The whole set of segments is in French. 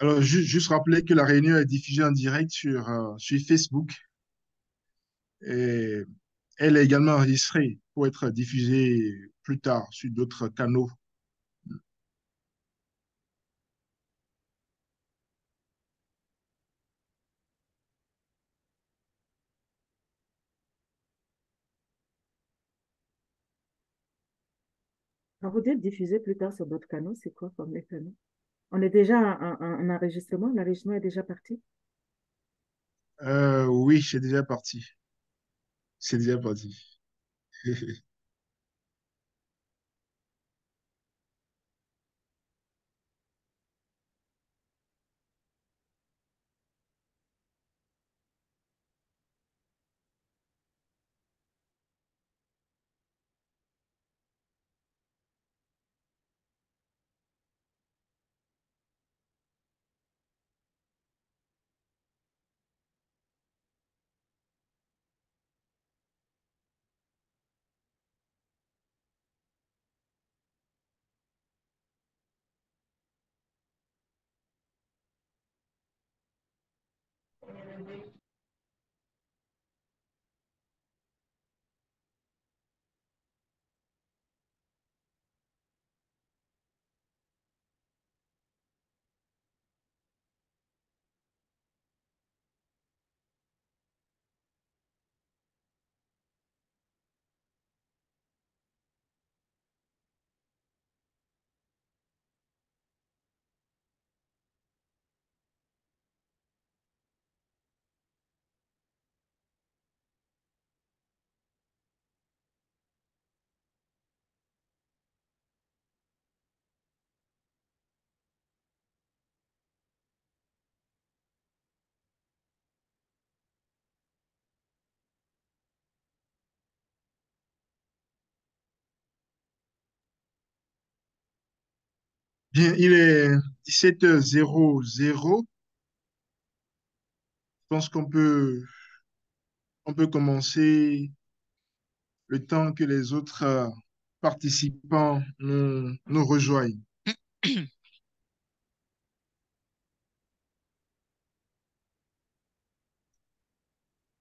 Alors, juste rappeler que la réunion est diffusée en direct sur Facebook et elle est également enregistrée pour être diffusée plus tard sur d'autres canaux. Quand vous dites diffuser plus tard sur d'autres canaux, c'est quoi comme les canaux? On est déjà en enregistrement, l'enregistrement est déjà parti. Oui, c'est déjà parti. C'est déjà parti. Bien, il est 17h00. Je pense on peut commencer le temps que les autres participants nous rejoignent.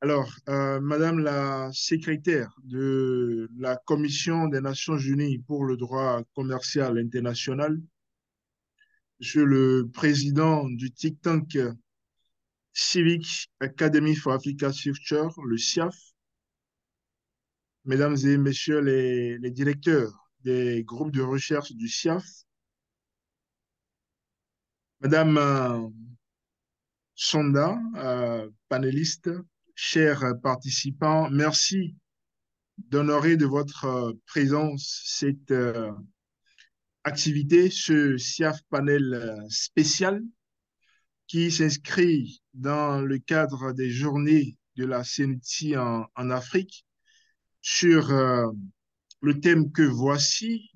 Alors, Madame la secrétaire de la Commission des Nations Unies pour le droit commercial international, Monsieur le président du think tank Civic Academy for Africa's Future, le CIAF, Mesdames et Messieurs les directeurs des groupes de recherche du CIAF, Madame Sonda, panéliste, chers participants, merci d'honorer de votre présence cette activité, ce CIAF panel spécial qui s'inscrit dans le cadre des journées de la CNT en Afrique sur le thème que voici,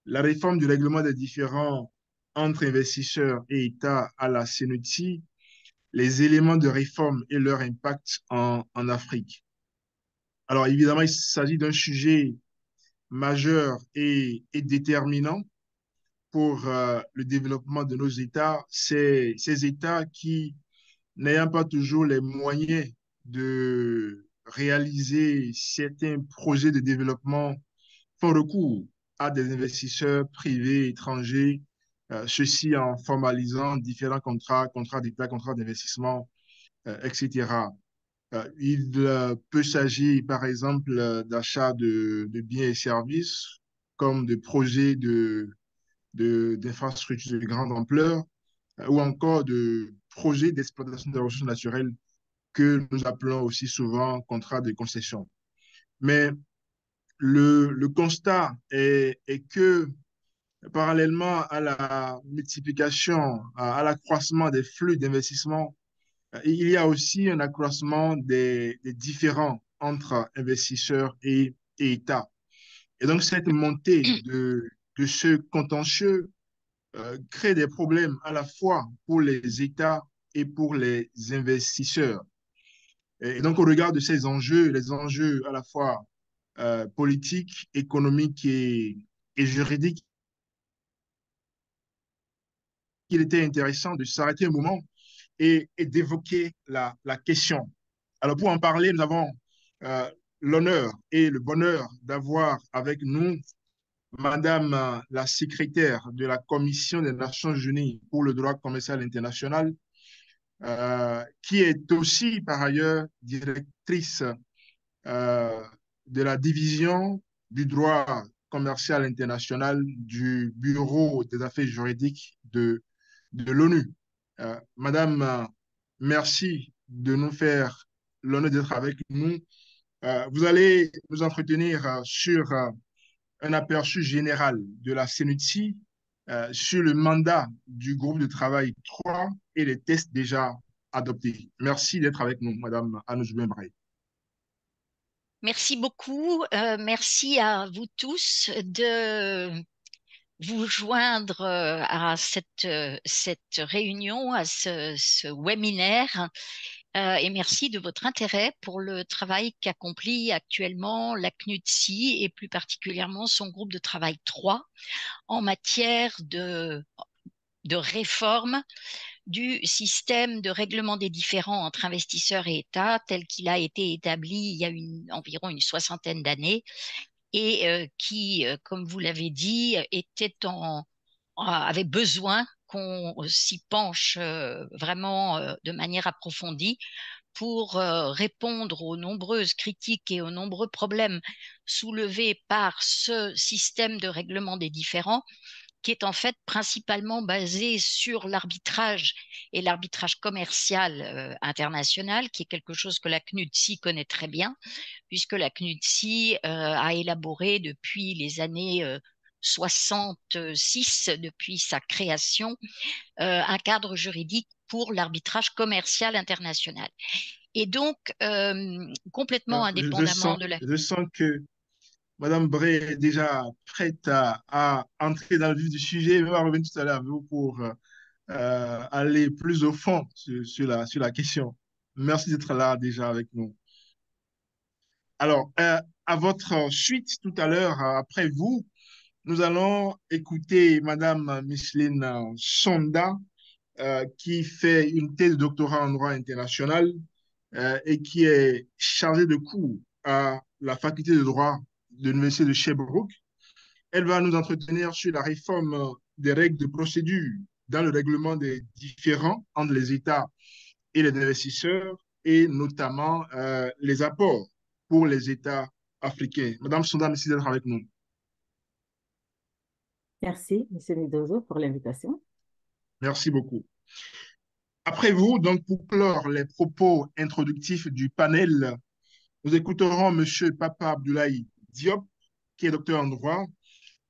la réforme du règlement des différends entre investisseurs et États à la CNT, les éléments de réforme et leur impact en Afrique. Alors évidemment, il s'agit d'un sujet majeur et déterminant pour le développement de nos États, ces États qui, n'ayant pas toujours les moyens de réaliser certains projets de développement, font recours à des investisseurs privés étrangers, ceci en formalisant différents contrats, contrats d'État, contrats d'investissement, etc. Il peut s'agir, par exemple, d'achat de biens et services, comme de projets d'infrastructures de grande ampleur, ou encore de projets d'exploitation des ressources naturelles que nous appelons aussi souvent contrats de concession. Mais le constat est que parallèlement à la multiplication, à l'accroissement des flux d'investissement, il y a aussi un accroissement des différends entre investisseurs et États. Et donc, cette montée de ce contentieux crée des problèmes à la fois pour les États et pour les investisseurs. Et donc, au regard de ces enjeux, les enjeux à la fois politiques, économiques et juridiques qu'il était intéressant de s'arrêter un moment et d'évoquer la question. Alors, pour en parler, nous avons euh, l'honneur et le bonheur d'avoir avec nous Madame la secrétaire de la Commission des Nations Unies pour le droit commercial international, qui est aussi par ailleurs directrice euh, de la division du droit commercial international du Bureau des affaires juridiques de l'ONU. Madame, merci de nous faire l'honneur d'être avec nous. Vous allez nous entretenir sur un aperçu général de la CENUTI, sur le mandat du groupe de travail 3 et les tests déjà adoptés. Merci d'être avec nous, Madame Anouche Bembraye. Merci beaucoup. Merci à vous tous de vous joindre à cette réunion, à ce webinaire. Et merci de votre intérêt pour le travail qu'accomplit actuellement la CNUTSI et plus particulièrement son groupe de travail 3 en matière de réforme du système de règlement des différends entre investisseurs et États tel qu'il a été établi il y a environ une soixantaine d'années et qui, comme vous l'avez dit, avait besoin qu'on s'y penche vraiment de manière approfondie pour répondre aux nombreuses critiques et aux nombreux problèmes soulevés par ce système de règlement des différends qui est en fait principalement basé sur l'arbitrage et l'arbitrage commercial international, qui est quelque chose que la CNUTSI connaît très bien, puisque la CNUTSI a élaboré depuis les années 66, depuis sa création, un cadre juridique pour l'arbitrage commercial international. Et donc, complètement indépendamment de la... Je sens que Madame Bray est déjà prête à entrer dans le vif du sujet. Elle va revenir tout à l'heure avec vous pour aller plus au fond sur la question. Merci d'être là déjà avec nous. Alors, à votre suite, tout à l'heure, après vous, nous allons écouter Madame Micheline Sonda, qui fait une thèse de doctorat en droit international et qui est chargée de cours à la faculté de droit de l'Université de Sherbrooke. Elle va nous entretenir sur la réforme des règles de procédure dans le règlement des différends entre les États et les investisseurs et notamment les apports pour les États africains. Madame Sonda, merci d'être avec nous. Merci, Monsieur Mendoza, pour l'invitation. Merci beaucoup. Après vous, donc pour clore les propos introductifs du panel, nous écouterons Monsieur Papa Abdoulaye Diop, qui est docteur en droit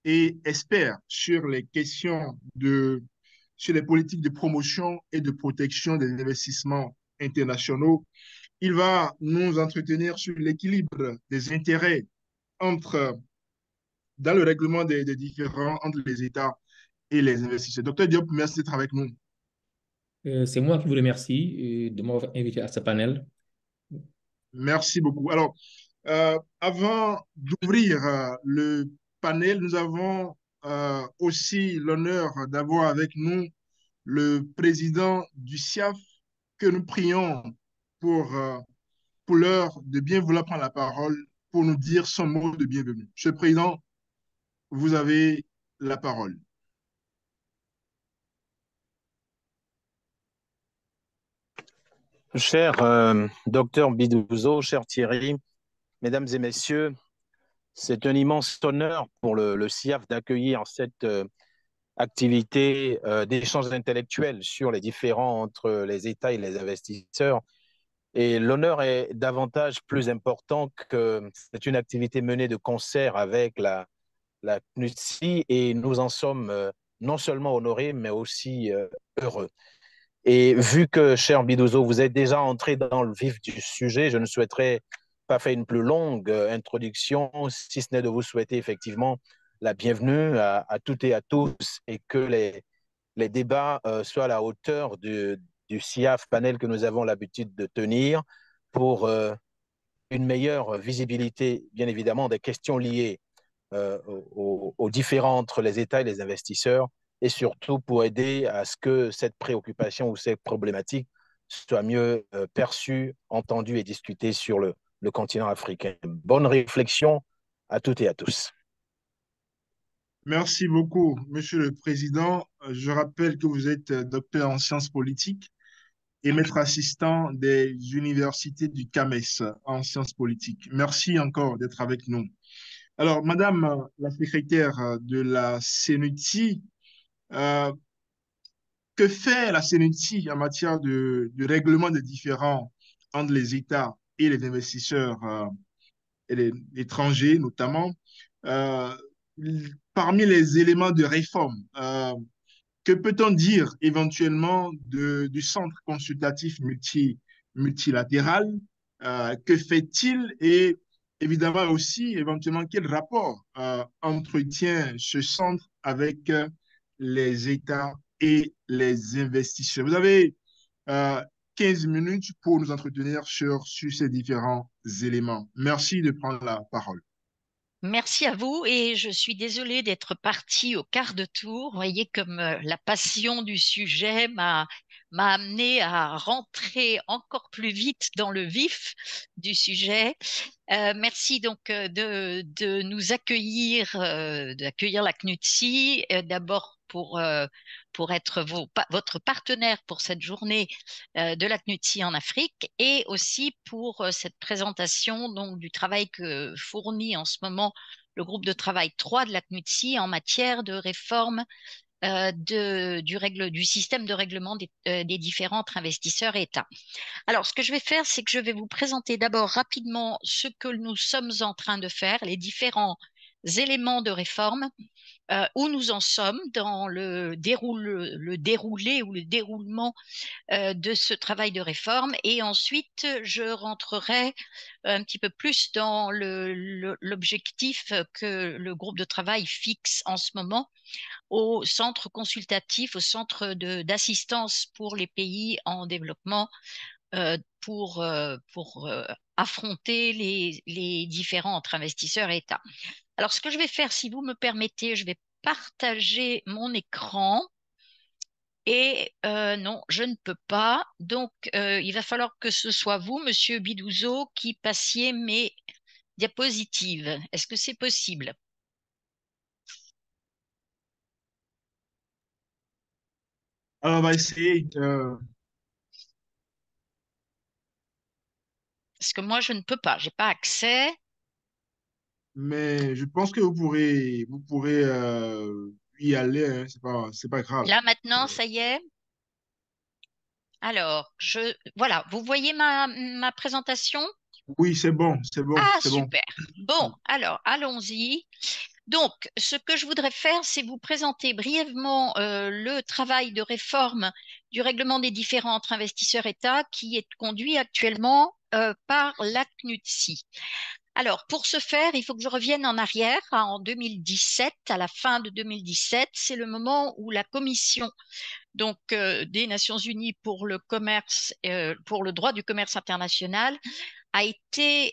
et expert sur les questions sur les politiques de promotion et de protection des investissements internationaux. Il va nous entretenir sur l'équilibre des intérêts entre, dans le règlement des différends entre les États et les investisseurs. Docteur Diop, merci d'être avec nous. C'est moi qui vous remercie de m'avoir invité à ce panel. Merci beaucoup. Alors, avant d'ouvrir le panel, nous avons aussi l'honneur d'avoir avec nous le président du SIAF que nous prions pour, euh, pour l'heure de bien vouloir prendre la parole pour nous dire son mot de bienvenue. Monsieur le Président, vous avez la parole. Cher docteur Bidouzo, cher Thierry, mesdames et messieurs, c'est un immense honneur pour le CIAF d'accueillir cette activité d'échange intellectuel sur les différends entre les États et les investisseurs. Et l'honneur est davantage plus important que c'est une activité menée de concert avec la CNUTSI et nous en sommes non seulement honorés, mais aussi heureux. Et vu que, cher Bidouzo, vous êtes déjà entré dans le vif du sujet, je ne souhaiterais pas faire une plus longue introduction, si ce n'est de vous souhaiter effectivement la bienvenue à toutes et à tous et que les débats soient à la hauteur du CIAF panel que nous avons l'habitude de tenir pour une meilleure visibilité, bien évidemment, des questions liées aux différends entre les États et les investisseurs et surtout pour aider à ce que cette préoccupation ou cette problématique soit mieux perçue, entendue et discutée sur le continent africain. Bonne réflexion à toutes et à tous. Merci beaucoup, Monsieur le Président. Je rappelle que vous êtes docteur en sciences politiques et maître assistant des universités du CAMES en sciences politiques. Merci encore d'être avec nous. Alors, Madame la secrétaire de la CENUTI, euh, que fait la CENUTI en matière de règlement des différends entre les États et les investisseurs et les étrangers notamment? Euh, Parmi les éléments de réforme, que peut-on dire éventuellement du centre consultatif multilatéral? Que fait-il? Et évidemment aussi, éventuellement, quel rapport entretient ce centre avec les États et les investisseurs? Vous avez euh, 15 minutes pour nous entretenir sur ces différents éléments. Merci de prendre la parole. Merci à vous et je suis désolée d'être partie au quart de tour. Vous voyez comme la passion du sujet m'a amené à rentrer encore plus vite dans le vif du sujet. Merci donc de nous accueillir, d'accueillir la CNUTSI, d'abord pour être votre partenaire pour cette journée de la CNUTSI en Afrique et aussi pour cette présentation donc, du travail que fournit en ce moment le groupe de travail 3 de la CNUTSI en matière de réforme du système de règlement des différents investisseurs États. Alors, ce que je vais faire, c'est que je vais vous présenter d'abord rapidement ce que nous sommes en train de faire, les différents éléments de réforme, où nous en sommes dans le déroulé ou le déroulement de ce travail de réforme. Et ensuite, je rentrerai un petit peu plus dans l'objectif que le groupe de travail fixe en ce moment au centre consultatif, au centre d'assistance pour les pays en développement pour affronter les différents entre investisseurs et États. Alors, ce que je vais faire, si vous me permettez, je vais partager mon écran. Et non, je ne peux pas. Donc, il va falloir que ce soit vous, Monsieur Bidouzo, qui passiez mes diapositives. Est-ce que c'est possible? Alors, on va essayer. Parce que moi, je ne peux pas. Je n'ai pas accès. Mais je pense que vous pourrez y aller, hein, c'est pas grave. Là, maintenant, ça y est. Alors, voilà, vous voyez ma présentation? Oui, c'est bon, c'est bon, Ah, c'est bon. super. Bon, alors, allons-y. Donc, ce que je voudrais faire, c'est vous présenter brièvement le travail de réforme du règlement des différents entre investisseurs États qui est conduit actuellement par la CNUTSI. Alors, pour ce faire, il faut que je revienne en arrière en 2017, à la fin de 2017. C'est le moment où la Commission donc, des Nations Unies pour le commerce, pour le droit du commerce international a été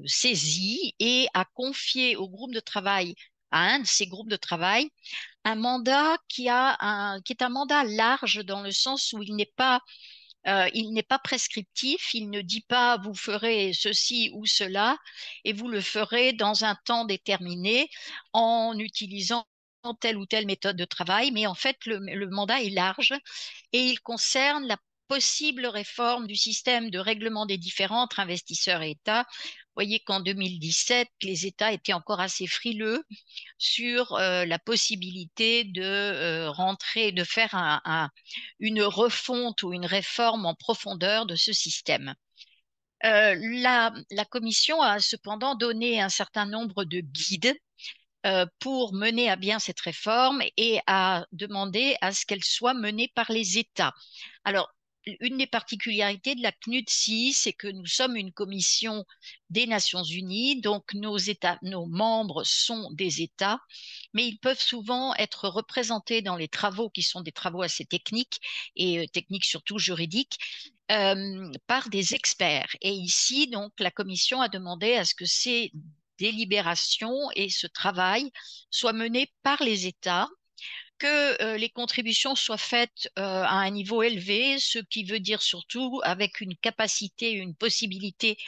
saisie et a confié au groupe de travail, à un de ces groupes de travail, un mandat qui est un mandat large dans le sens où il n'est pas prescriptif, il ne dit pas vous ferez ceci ou cela et vous le ferez dans un temps déterminé en utilisant telle ou telle méthode de travail, mais en fait le mandat est large et il concerne la possible réforme du système de règlement des différends entre investisseurs et États. Vous voyez qu'en 2017, les États étaient encore assez frileux sur la possibilité de rentrer, de faire une refonte ou une réforme en profondeur de ce système. La Commission a cependant donné un certain nombre de guides pour mener à bien cette réforme et a demandé à ce qu'elle soit menée par les États. Alors, une des particularités de la CNUTSI, c'est que nous sommes une commission des Nations Unies, donc nos membres sont des États, mais ils peuvent souvent être représentés dans les travaux qui sont des travaux assez techniques et techniques surtout juridiques par des experts. Et ici, donc, la Commission a demandé à ce que ces délibérations et ce travail soient menés par les États que les contributions soient faites à un niveau élevé, ce qui veut dire surtout avec une capacité, une possibilité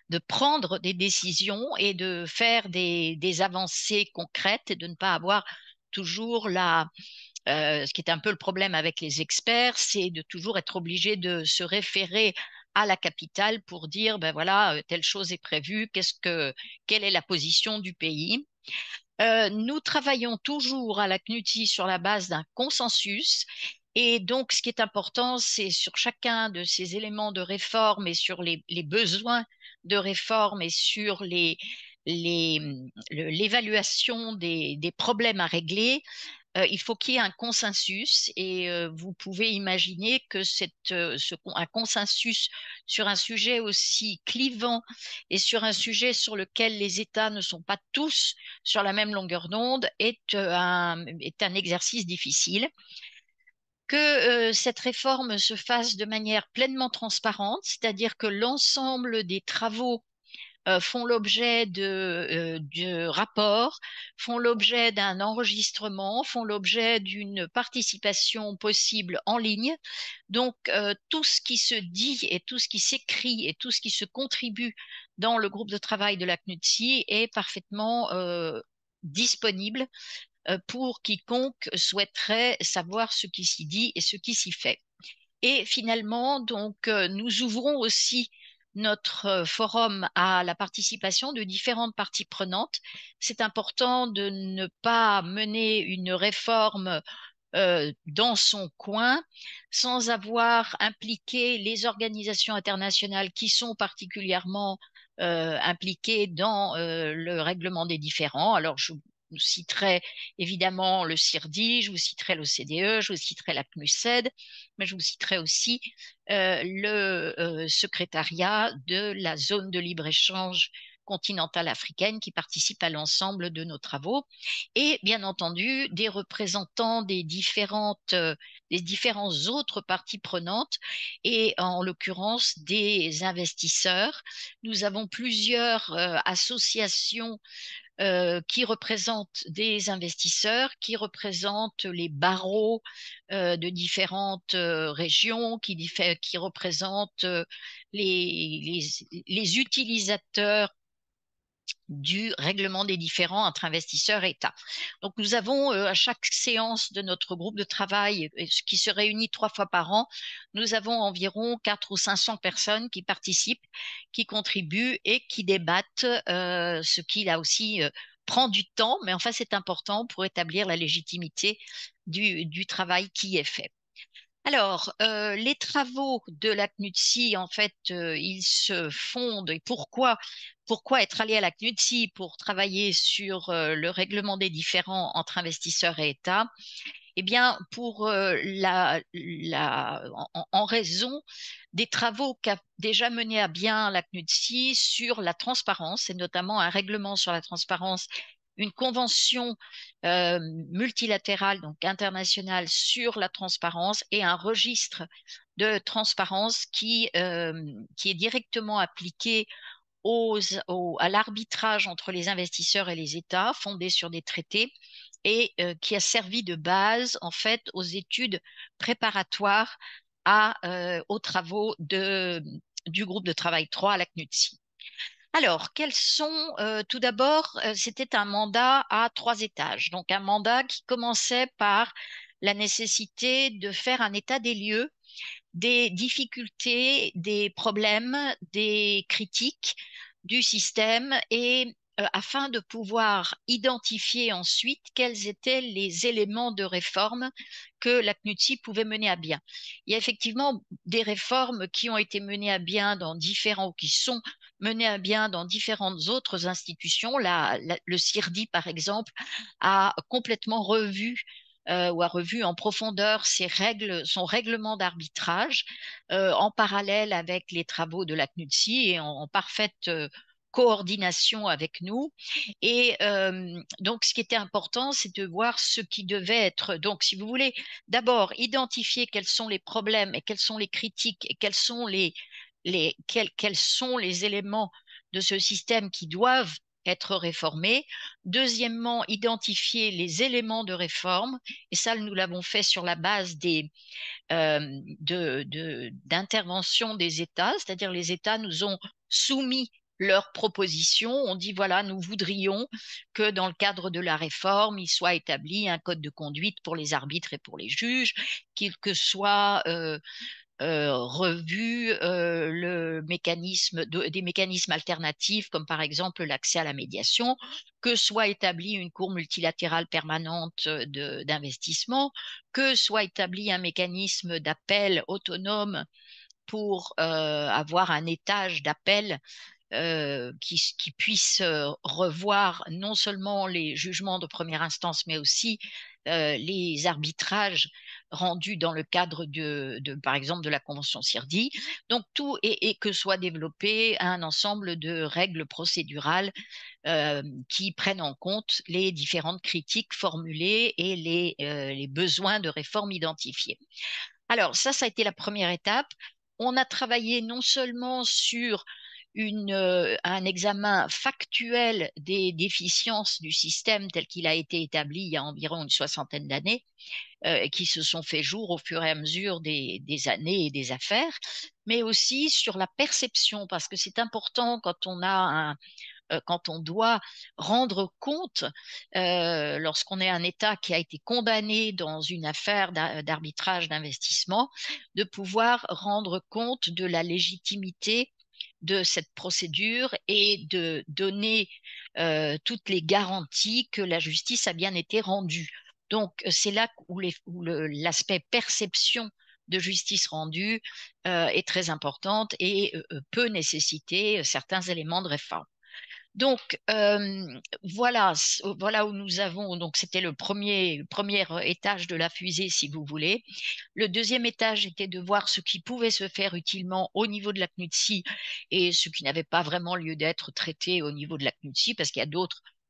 de prendre des décisions et de faire des avancées concrètes et de ne pas avoir toujours ce qui est un peu le problème avec les experts, c'est de toujours être obligé de se référer à la capitale pour dire, ben voilà, telle chose est prévue, quelle est la position du pays. Nous travaillons toujours à la CNUTI sur la base d'un consensus. Et donc, ce qui est important, c'est sur chacun de ces éléments de réforme et sur les besoins de réforme et sur l'évaluation des problèmes à régler, il faut qu'il y ait un consensus et vous pouvez imaginer que un consensus sur un sujet aussi clivant et sur un sujet sur lequel les États ne sont pas tous sur la même longueur d'onde est un exercice difficile. Que cette réforme se fasse de manière pleinement transparente, c'est-à-dire que l'ensemble des travaux font l'objet de rapports, font l'objet d'un enregistrement, font l'objet d'une participation possible en ligne. Donc, tout ce qui se dit et tout ce qui s'écrit et tout ce qui se contribue dans le groupe de travail de la CNUTSI est parfaitement disponible pour quiconque souhaiterait savoir ce qui s'y dit et ce qui s'y fait. Et finalement, donc, nous ouvrons aussi notre forum à la participation de différentes parties prenantes. C'est important de ne pas mener une réforme dans son coin sans avoir impliqué les organisations internationales qui sont particulièrement impliquées dans le règlement des différends. Alors, je vous citerai évidemment le CIRDI, je vous citerai l'OCDE, je vous citerai la CNUSED, mais je vous citerai aussi le secrétariat de la zone de libre-échange continentale africaine qui participe à l'ensemble de nos travaux et bien entendu des représentants des différents autres parties prenantes et en l'occurrence des investisseurs. Nous avons plusieurs associations qui représentent des investisseurs, qui représentent les barreaux de différentes régions, qui représentent les utilisateurs du règlement des différends entre investisseurs et États. Donc, nous avons à chaque séance de notre groupe de travail, qui se réunit 3 fois par an, nous avons environ 400 ou 500 personnes qui participent, qui contribuent et qui débattent, ce qui là aussi prend du temps, mais enfin c'est important pour établir la légitimité du travail qui est fait. Alors, les travaux de la CNUTSI, en fait, ils se fondent. Et pourquoi être allé à la CNUTSI pour travailler sur le règlement des différends entre investisseurs et États? Eh bien, pour en raison des travaux qu'a déjà mené à bien la CNUTSI sur la transparence, et notamment un règlement sur la transparence, une convention multilatérale, donc internationale, sur la transparence et un registre de transparence qui est directement appliqué à l'arbitrage entre les investisseurs et les États, fondé sur des traités et qui a servi de base en fait aux études préparatoires aux travaux du groupe de travail 3 à la CNUTSI. Alors, tout d'abord, c'était un mandat à 3 étages. Donc, un mandat qui commençait par la nécessité de faire un état des lieux, des difficultés, des problèmes, des critiques du système et afin de pouvoir identifier ensuite quels étaient les éléments de réforme que la CNUTSI pouvait mener à bien. Il y a effectivement des réformes qui ont été menées à bien qui sont menées à bien dans différentes autres institutions. Le CIRDI, par exemple, a complètement revu ou a revu en profondeur son règlement d'arbitrage en parallèle avec les travaux de la CNUTSI et en parfaite coordination avec nous. Et donc, ce qui était important, c'est de voir ce qui devait être. Donc, si vous voulez, d'abord, identifier quels sont les problèmes et quelles sont les critiques et quels sont les éléments de ce système qui doivent être réformés. Deuxièmement, identifier les éléments de réforme. Et ça, nous l'avons fait sur la base d'intervention des États, c'est-à-dire les États nous ont soumis leurs propositions. On dit, voilà, nous voudrions que dans le cadre de la réforme, il soit établi un code de conduite pour les arbitres et pour les juges, que soit revu des mécanismes alternatifs, comme par exemple l'accès à la médiation, que soit établie une cour multilatérale permanente d'investissement, que soit établi un mécanisme d'appel autonome pour avoir un étage d'appel qui puisse revoir non seulement les jugements de première instance, mais aussi les arbitrages rendus dans le cadre par exemple, de la Convention CIRDI. Donc, tout et que soit développé un ensemble de règles procédurales qui prennent en compte les différentes critiques formulées et les besoins de réforme identifiés. Alors, ça a été la première étape. On a travaillé non seulement sur un examen factuel des déficiences du système tel qu'il a été établi il y a environ une soixantaine d'années, qui se sont fait jour au fur et à mesure des années et des affaires, mais aussi sur la perception, parce que c'est important quand on doit rendre compte, lorsqu'on est un État qui a été condamné dans une affaire d'arbitrage d'investissement, de pouvoir rendre compte de la légitimité de cette procédure et de donner toutes les garanties que la justice a bien été rendue. Donc, c'est là où l'aspect perception de justice rendue est très importante et peut nécessiter certains éléments de réforme. Donc, voilà où nous avons, donc c'était le premier étage de la fusée, si vous voulez. Le deuxième étage était de voir ce qui pouvait se faire utilement au niveau de la CNUTSI et ce qui n'avait pas vraiment lieu d'être traité au niveau de la CNUTSI, parce qu'il y a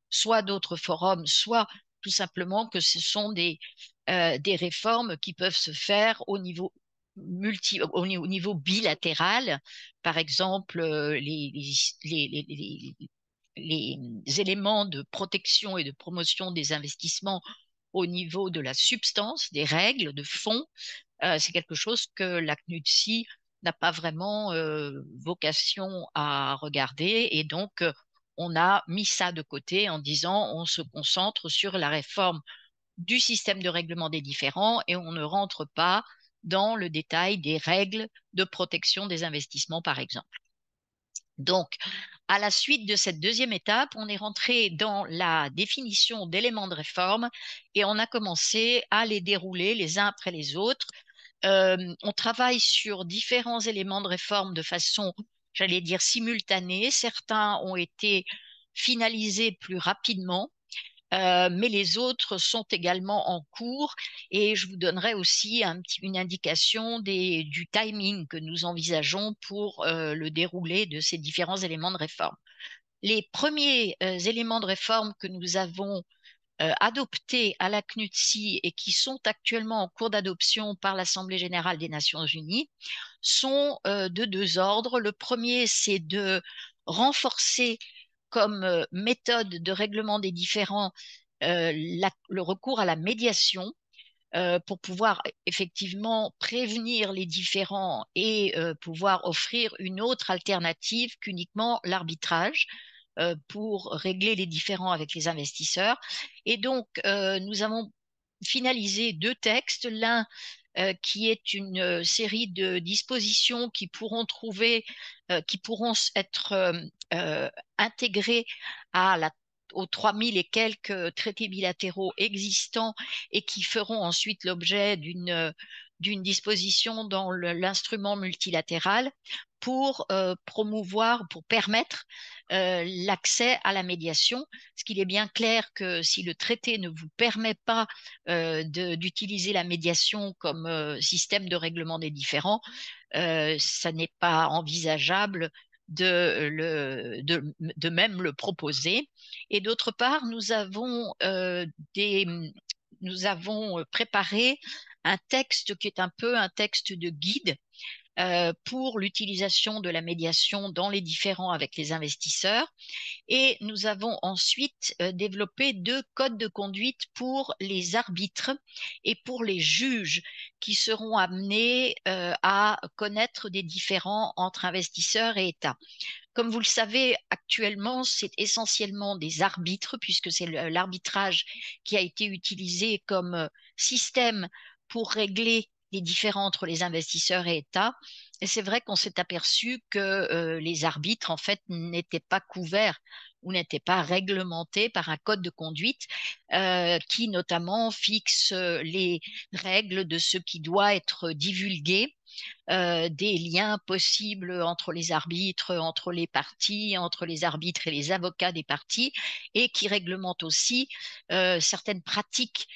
soit d'autres forums, soit tout simplement que ce sont des réformes qui peuvent se faire au niveau au niveau bilatéral. Par exemple, les éléments de protection et de promotion des investissements au niveau de la substance, des règles, de fond, c'est quelque chose que la CNUTSI n'a pas vraiment vocation à regarder. Et donc, on a mis ça de côté en disant on se concentre sur la réforme du système de règlement des différends et on ne rentre pas dans le détail des règles de protection des investissements, par exemple. Donc, à la suite de cette deuxième étape, on est rentré dans la définition d'éléments de réforme et on a commencé à les dérouler les uns après les autres. On travaille sur différents éléments de réforme de façon, j'allais dire, simultanée. Certains ont été finalisés plus rapidement, mais les autres sont également en cours et je vous donnerai aussi une indication du timing que nous envisageons pour le déroulé de ces différents éléments de réforme. Les premiers éléments de réforme que nous avons adoptés à la CNUTSI et qui sont actuellement en cours d'adoption par l'Assemblée générale des Nations unies sont de deux ordres. Le premier, c'est de renforcer comme méthode de règlement des différends le recours à la médiation pour pouvoir effectivement prévenir les différends et pouvoir offrir une autre alternative qu'uniquement l'arbitrage pour régler les différends avec les investisseurs. Et donc, nous avons finalisé deux textes. L'un qui est une série de dispositions qui pourront être intégrées aux 3000 et quelques traités bilatéraux existants et qui feront ensuite l'objet d'une disposition dans l'instrument multilatéral pour permettre l'accès à la médiation. Parce qu'il est bien clair que si le traité ne vous permet pas d'utiliser la médiation comme système de règlement des différends, ça n'est pas envisageable de même le proposer. Et d'autre part, nous avons préparé un texte qui est un peu un texte de guide pour l'utilisation de la médiation dans les différends avec les investisseurs. Et nous avons ensuite développé 2 codes de conduite pour les arbitres et pour les juges qui seront amenés à connaître des différends entre investisseurs et États. Comme vous le savez, actuellement, c'est essentiellement des arbitres, puisque c'est l'arbitrage qui a été utilisé comme système pour régler les différends entre les investisseurs et États. Et c'est vrai qu'on s'est aperçu que les arbitres, en fait, n'étaient pas couverts ou n'étaient pas réglementés par un code de conduite qui notamment fixe les règles de ce qui doit être divulgué, des liens possibles entre les arbitres, entre les parties, entre les arbitres et les avocats des parties, et qui réglemente aussi certaines pratiques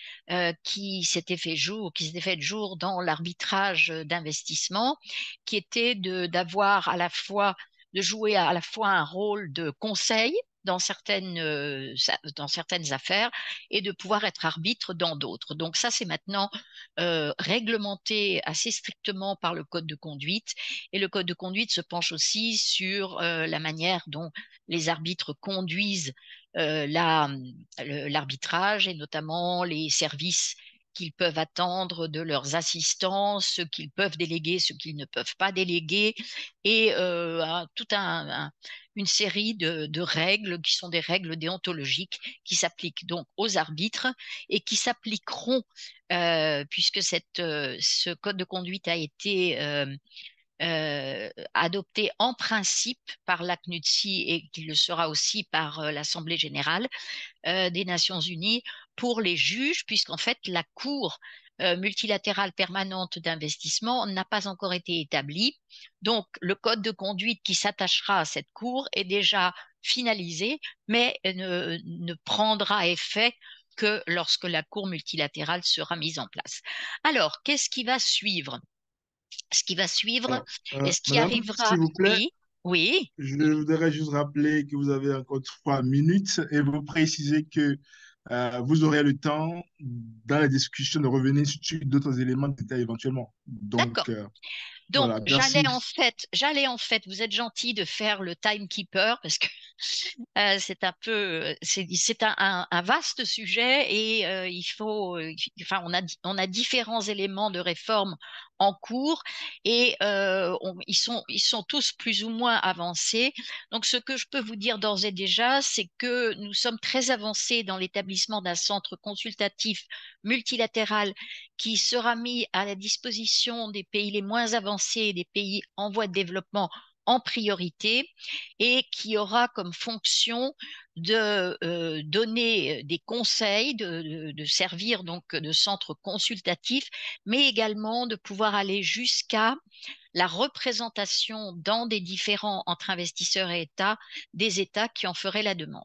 qui s'étaient faites jour dans l'arbitrage d'investissement, qui était d'avoir à la fois de jouer à la fois un rôle de conseil dans certaines affaires et de pouvoir être arbitre dans d'autres. Donc ça, c'est maintenant réglementé assez strictement par le code de conduite. Et le code de conduite se penche aussi sur la manière dont les arbitres conduisent l'arbitrage et notamment les services qu'ils peuvent attendre de leurs assistants, ce qu'ils peuvent déléguer, ce qu'ils ne peuvent pas déléguer, et toute une série de règles qui sont des règles déontologiques qui s'appliquent donc aux arbitres et qui s'appliqueront puisque ce code de conduite a été adopté en principe par la CNUTSI et qui le sera aussi par l'Assemblée générale des Nations unies pour les juges, puisqu'en fait la Cour multilatérale permanente d'investissement n'a pas encore été établie. Donc le code de conduite qui s'attachera à cette Cour est déjà finalisé, mais ne prendra effet que lorsque la Cour multilatérale sera mise en place. Alors, qu'est-ce qui va suivre? Ce qui va suivre et ce qui Madame, arrivera, s'il vous plaît, oui, oui. je voudrais juste rappeler que vous avez encore 3 minutes et vous précisez que vous aurez le temps dans la discussion de revenir sur d'autres éléments de détail éventuellement. D'accord. Donc, Donc, voilà, merci. j'allais en fait, vous êtes gentil de faire le timekeeper parce que c'est un peu, c'est un vaste sujet et il faut, enfin, on a différents éléments de réforme en cours et ils sont tous plus ou moins avancés. Donc, ce que je peux vous dire d'ores et déjà, c'est que nous sommes très avancés dans l'établissement d'un centre consultatif multilatéral qui sera mis à la disposition des pays les moins avancés et des pays en voie de développement en priorité et qui aura comme fonction de donner des conseils, de servir donc de centre consultatif, mais également de pouvoir aller jusqu'à la représentation dans des différends entre investisseurs et États des États qui en feraient la demande.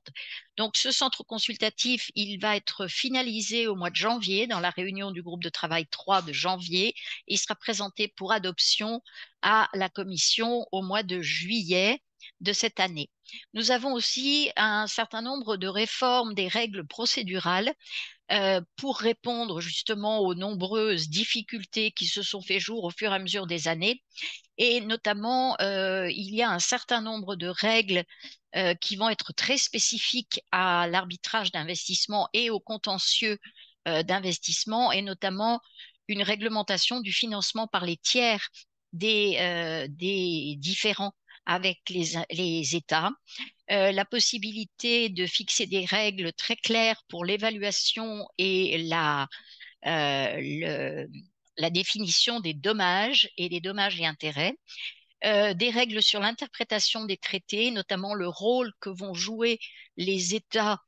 Donc, ce centre consultatif, il va être finalisé au mois de janvier dans la réunion du groupe de travail 3 de janvier. Il sera présenté pour adoption à la Commission au mois de juillet de cette année. Nous avons aussi un certain nombre de réformes des règles procédurales pour répondre justement aux nombreuses difficultés qui se sont fait jour au fur et à mesure des années. Et notamment, il y a un certain nombre de règles qui vont être très spécifiques à l'arbitrage d'investissement et au contentieux d'investissement, et notamment une réglementation du financement par les tiers des différends avec les États, la possibilité de fixer des règles très claires pour l'évaluation et la définition des dommages et des dommages et intérêts, des règles sur l'interprétation des traités, notamment le rôle que vont jouer les États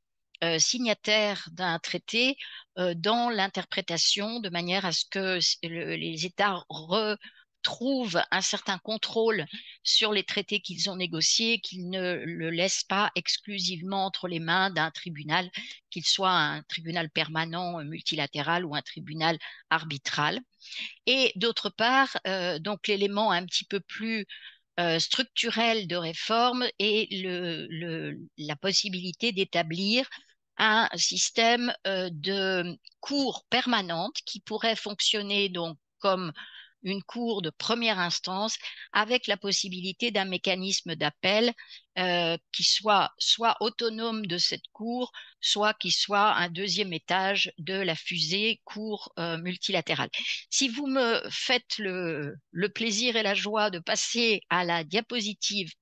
signataires d'un traité dans l'interprétation, de manière à ce que les États retrouvent un certain contrôle sur les traités qu'ils ont négociés, qu'ils ne le laissent pas exclusivement entre les mains d'un tribunal, qu'il soit un tribunal permanent multilatéral ou un tribunal arbitral. Et d'autre part, donc l'élément un petit peu plus structurel de réforme est la possibilité d'établir un système de cour permanente qui pourrait fonctionner donc comme une cour de première instance avec la possibilité d'un mécanisme d'appel qui soit autonome de cette cour, soit qui soit un deuxième étage de la fusée cour multilatérale. Si vous me faites le plaisir et la joie de passer à la diapositive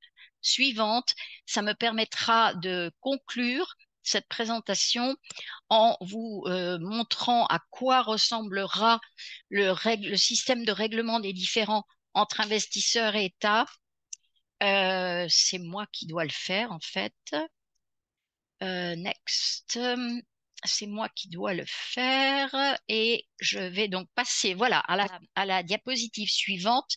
suivante, ça me permettra de conclure cette présentation en vous montrant à quoi ressemblera le système de règlement des différends entre investisseurs et États. C'est moi qui dois le faire en fait. Next. C'est moi qui dois le faire et je vais donc passer voilà, à la diapositive suivante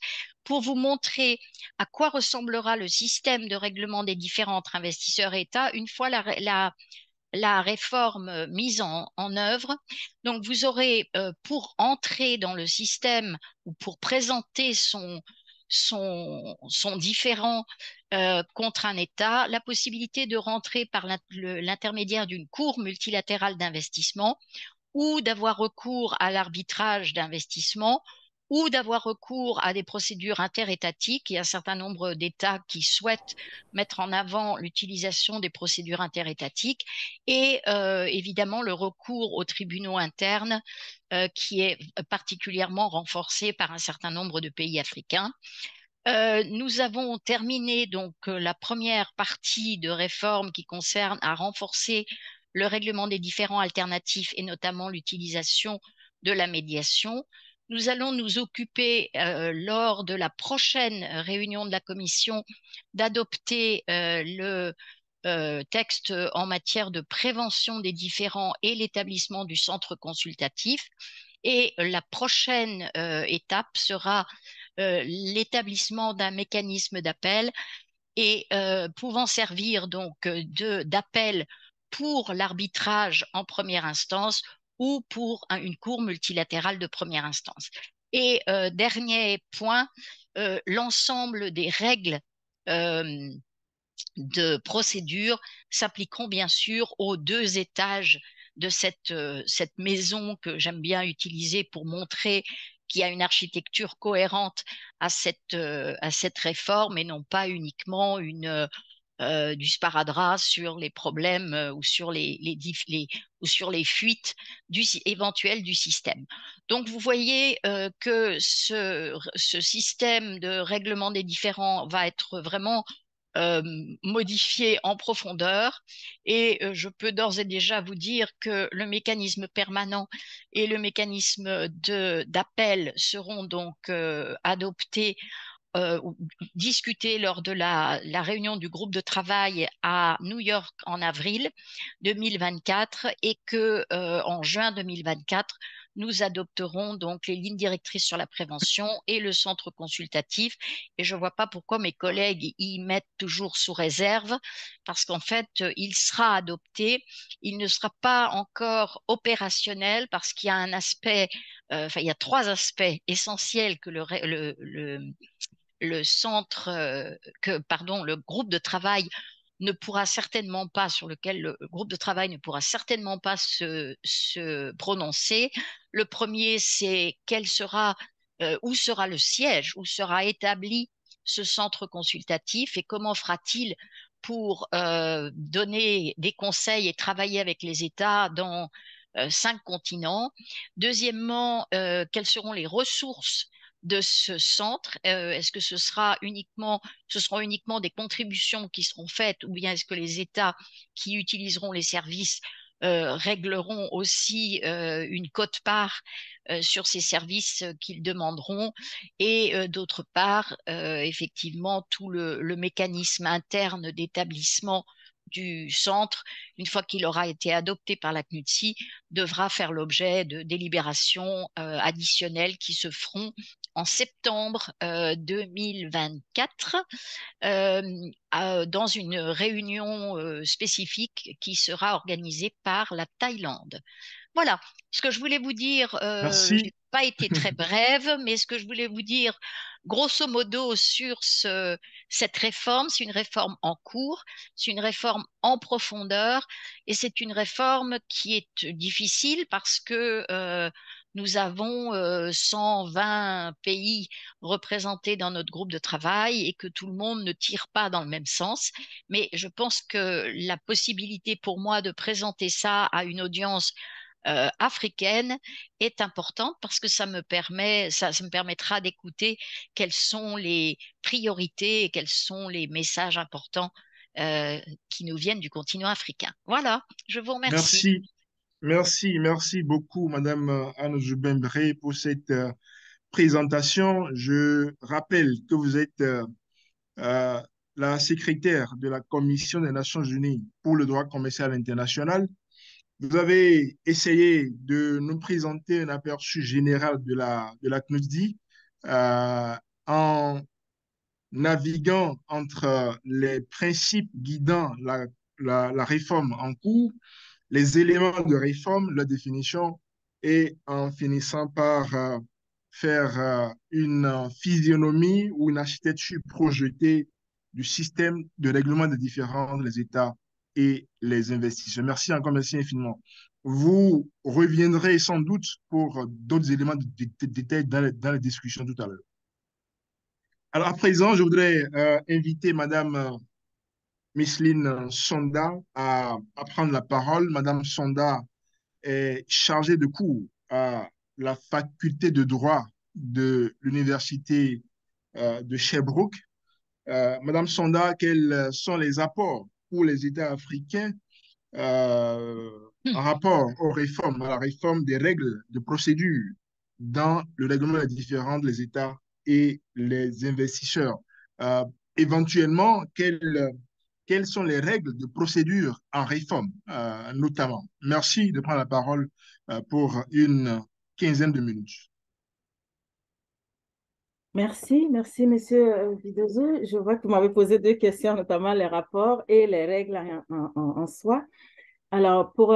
pour vous montrer à quoi ressemblera le système de règlement des différends entre investisseurs et États une fois la réforme mise en œuvre. Donc, vous aurez, pour entrer dans le système ou pour présenter son différend contre un État, la possibilité de rentrer par l'intermédiaire d'une cour multilatérale d'investissement ou d'avoir recours à l'arbitrage d'investissement ou d'avoir recours à des procédures interétatiques. Il y a un certain nombre d'États qui souhaitent mettre en avant l'utilisation des procédures interétatiques et évidemment le recours aux tribunaux internes qui est particulièrement renforcé par un certain nombre de pays africains. Nous avons terminé donc la première partie de réforme qui concerne à renforcer le règlement des différends alternatifs et notamment l'utilisation de la médiation. Nous allons nous occuper lors de la prochaine réunion de la commission d'adopter le texte en matière de prévention des différends et l'établissement du centre consultatif. Et la prochaine étape sera l'établissement d'un mécanisme d'appel et pouvant servir donc d'appel pour l'arbitrage en première instance ou pour une cour multilatérale de première instance. Et dernier point, l'ensemble des règles de procédure s'appliqueront bien sûr aux deux étages de cette maison que j'aime bien utiliser pour montrer qu'il y a une architecture cohérente à cette réforme et non pas uniquement du sparadrap sur les problèmes ou sur ou sur les fuites éventuelles du système. Donc vous voyez que ce système de règlement des différends va être vraiment modifié en profondeur et je peux d'ores et déjà vous dire que le mécanisme permanent et le mécanisme d'appel seront donc adoptés discutés lors de la réunion du groupe de travail à New York en avril 2024 et que en juin 2024, nous adopterons donc les lignes directrices sur la prévention et le centre consultatif. Et je ne vois pas pourquoi mes collègues y mettent toujours sous réserve, parce qu'en fait, il sera adopté. Il ne sera pas encore opérationnel parce qu'il y a un aspect, il y a trois aspects essentiels que le groupe de travail ne pourra certainement pas, sur lequel le groupe de travail ne pourra certainement pas se prononcer. Le premier, c'est où sera le siège, où sera établi ce centre consultatif et comment fera-t-il pour donner des conseils et travailler avec les États dans 5 continents. Deuxièmement, quelles seront les ressources de ce centre? Est-ce que ce seront uniquement des contributions qui seront faites ou bien est-ce que les États qui utiliseront les services régleront aussi une quote-part sur ces services qu'ils demanderont et d'autre part, effectivement, tout le mécanisme interne d'établissement du centre, une fois qu'il aura été adopté par la CNUTSI, devra faire l'objet de délibérations additionnelles qui se feront en septembre 2024 dans une réunion spécifique qui sera organisée par la Thaïlande. Voilà, ce que je voulais vous dire, je Merci. n'ai pas été très brève, mais ce que je voulais vous dire, grosso modo, sur cette réforme, c'est une réforme en cours, c'est une réforme en profondeur, et c'est une réforme qui est difficile parce que nous avons 120 pays représentés dans notre groupe de travail et que tout le monde ne tire pas dans le même sens. Mais je pense que la possibilité pour moi de présenter ça à une audience africaine est importante parce que ça me permettra d'écouter quelles sont les priorités et quels sont les messages importants qui nous viennent du continent africain. Voilà, je vous remercie. Merci beaucoup, Madame Anne Joubembré, pour cette présentation. Je rappelle que vous êtes euh, la secrétaire de la Commission des Nations Unies pour le droit commercial international. Vous avez essayé de nous présenter un aperçu général de la CNUSDI en naviguant entre les principes guidant la réforme en cours, les éléments de réforme, leur définition, et en finissant par faire une physionomie ou une architecture projetée du système de règlement des différends entre les États et les investisseurs. Merci encore, merci infiniment. Vous reviendrez sans doute pour d'autres éléments de détail dans la discussion tout à l'heure. Alors, à présent, je voudrais inviter Madame Micheline Sonda à prendre la parole. Madame Sonda est chargée de cours à la faculté de droit de l'université de Sherbrooke. Madame Sonda, quels sont les apports pour les États africains en rapport aux réformes, à la réforme des règles de procédure dans le règlement des différends des États et les investisseurs? Éventuellement, quelles sont les règles de procédure en réforme, notamment? Merci de prendre la parole pour une quinzaine de minutes. Merci, Monsieur Vidozo. Je vois que vous m'avez posé deux questions, notamment les rapports et les règles en soi. Alors, pour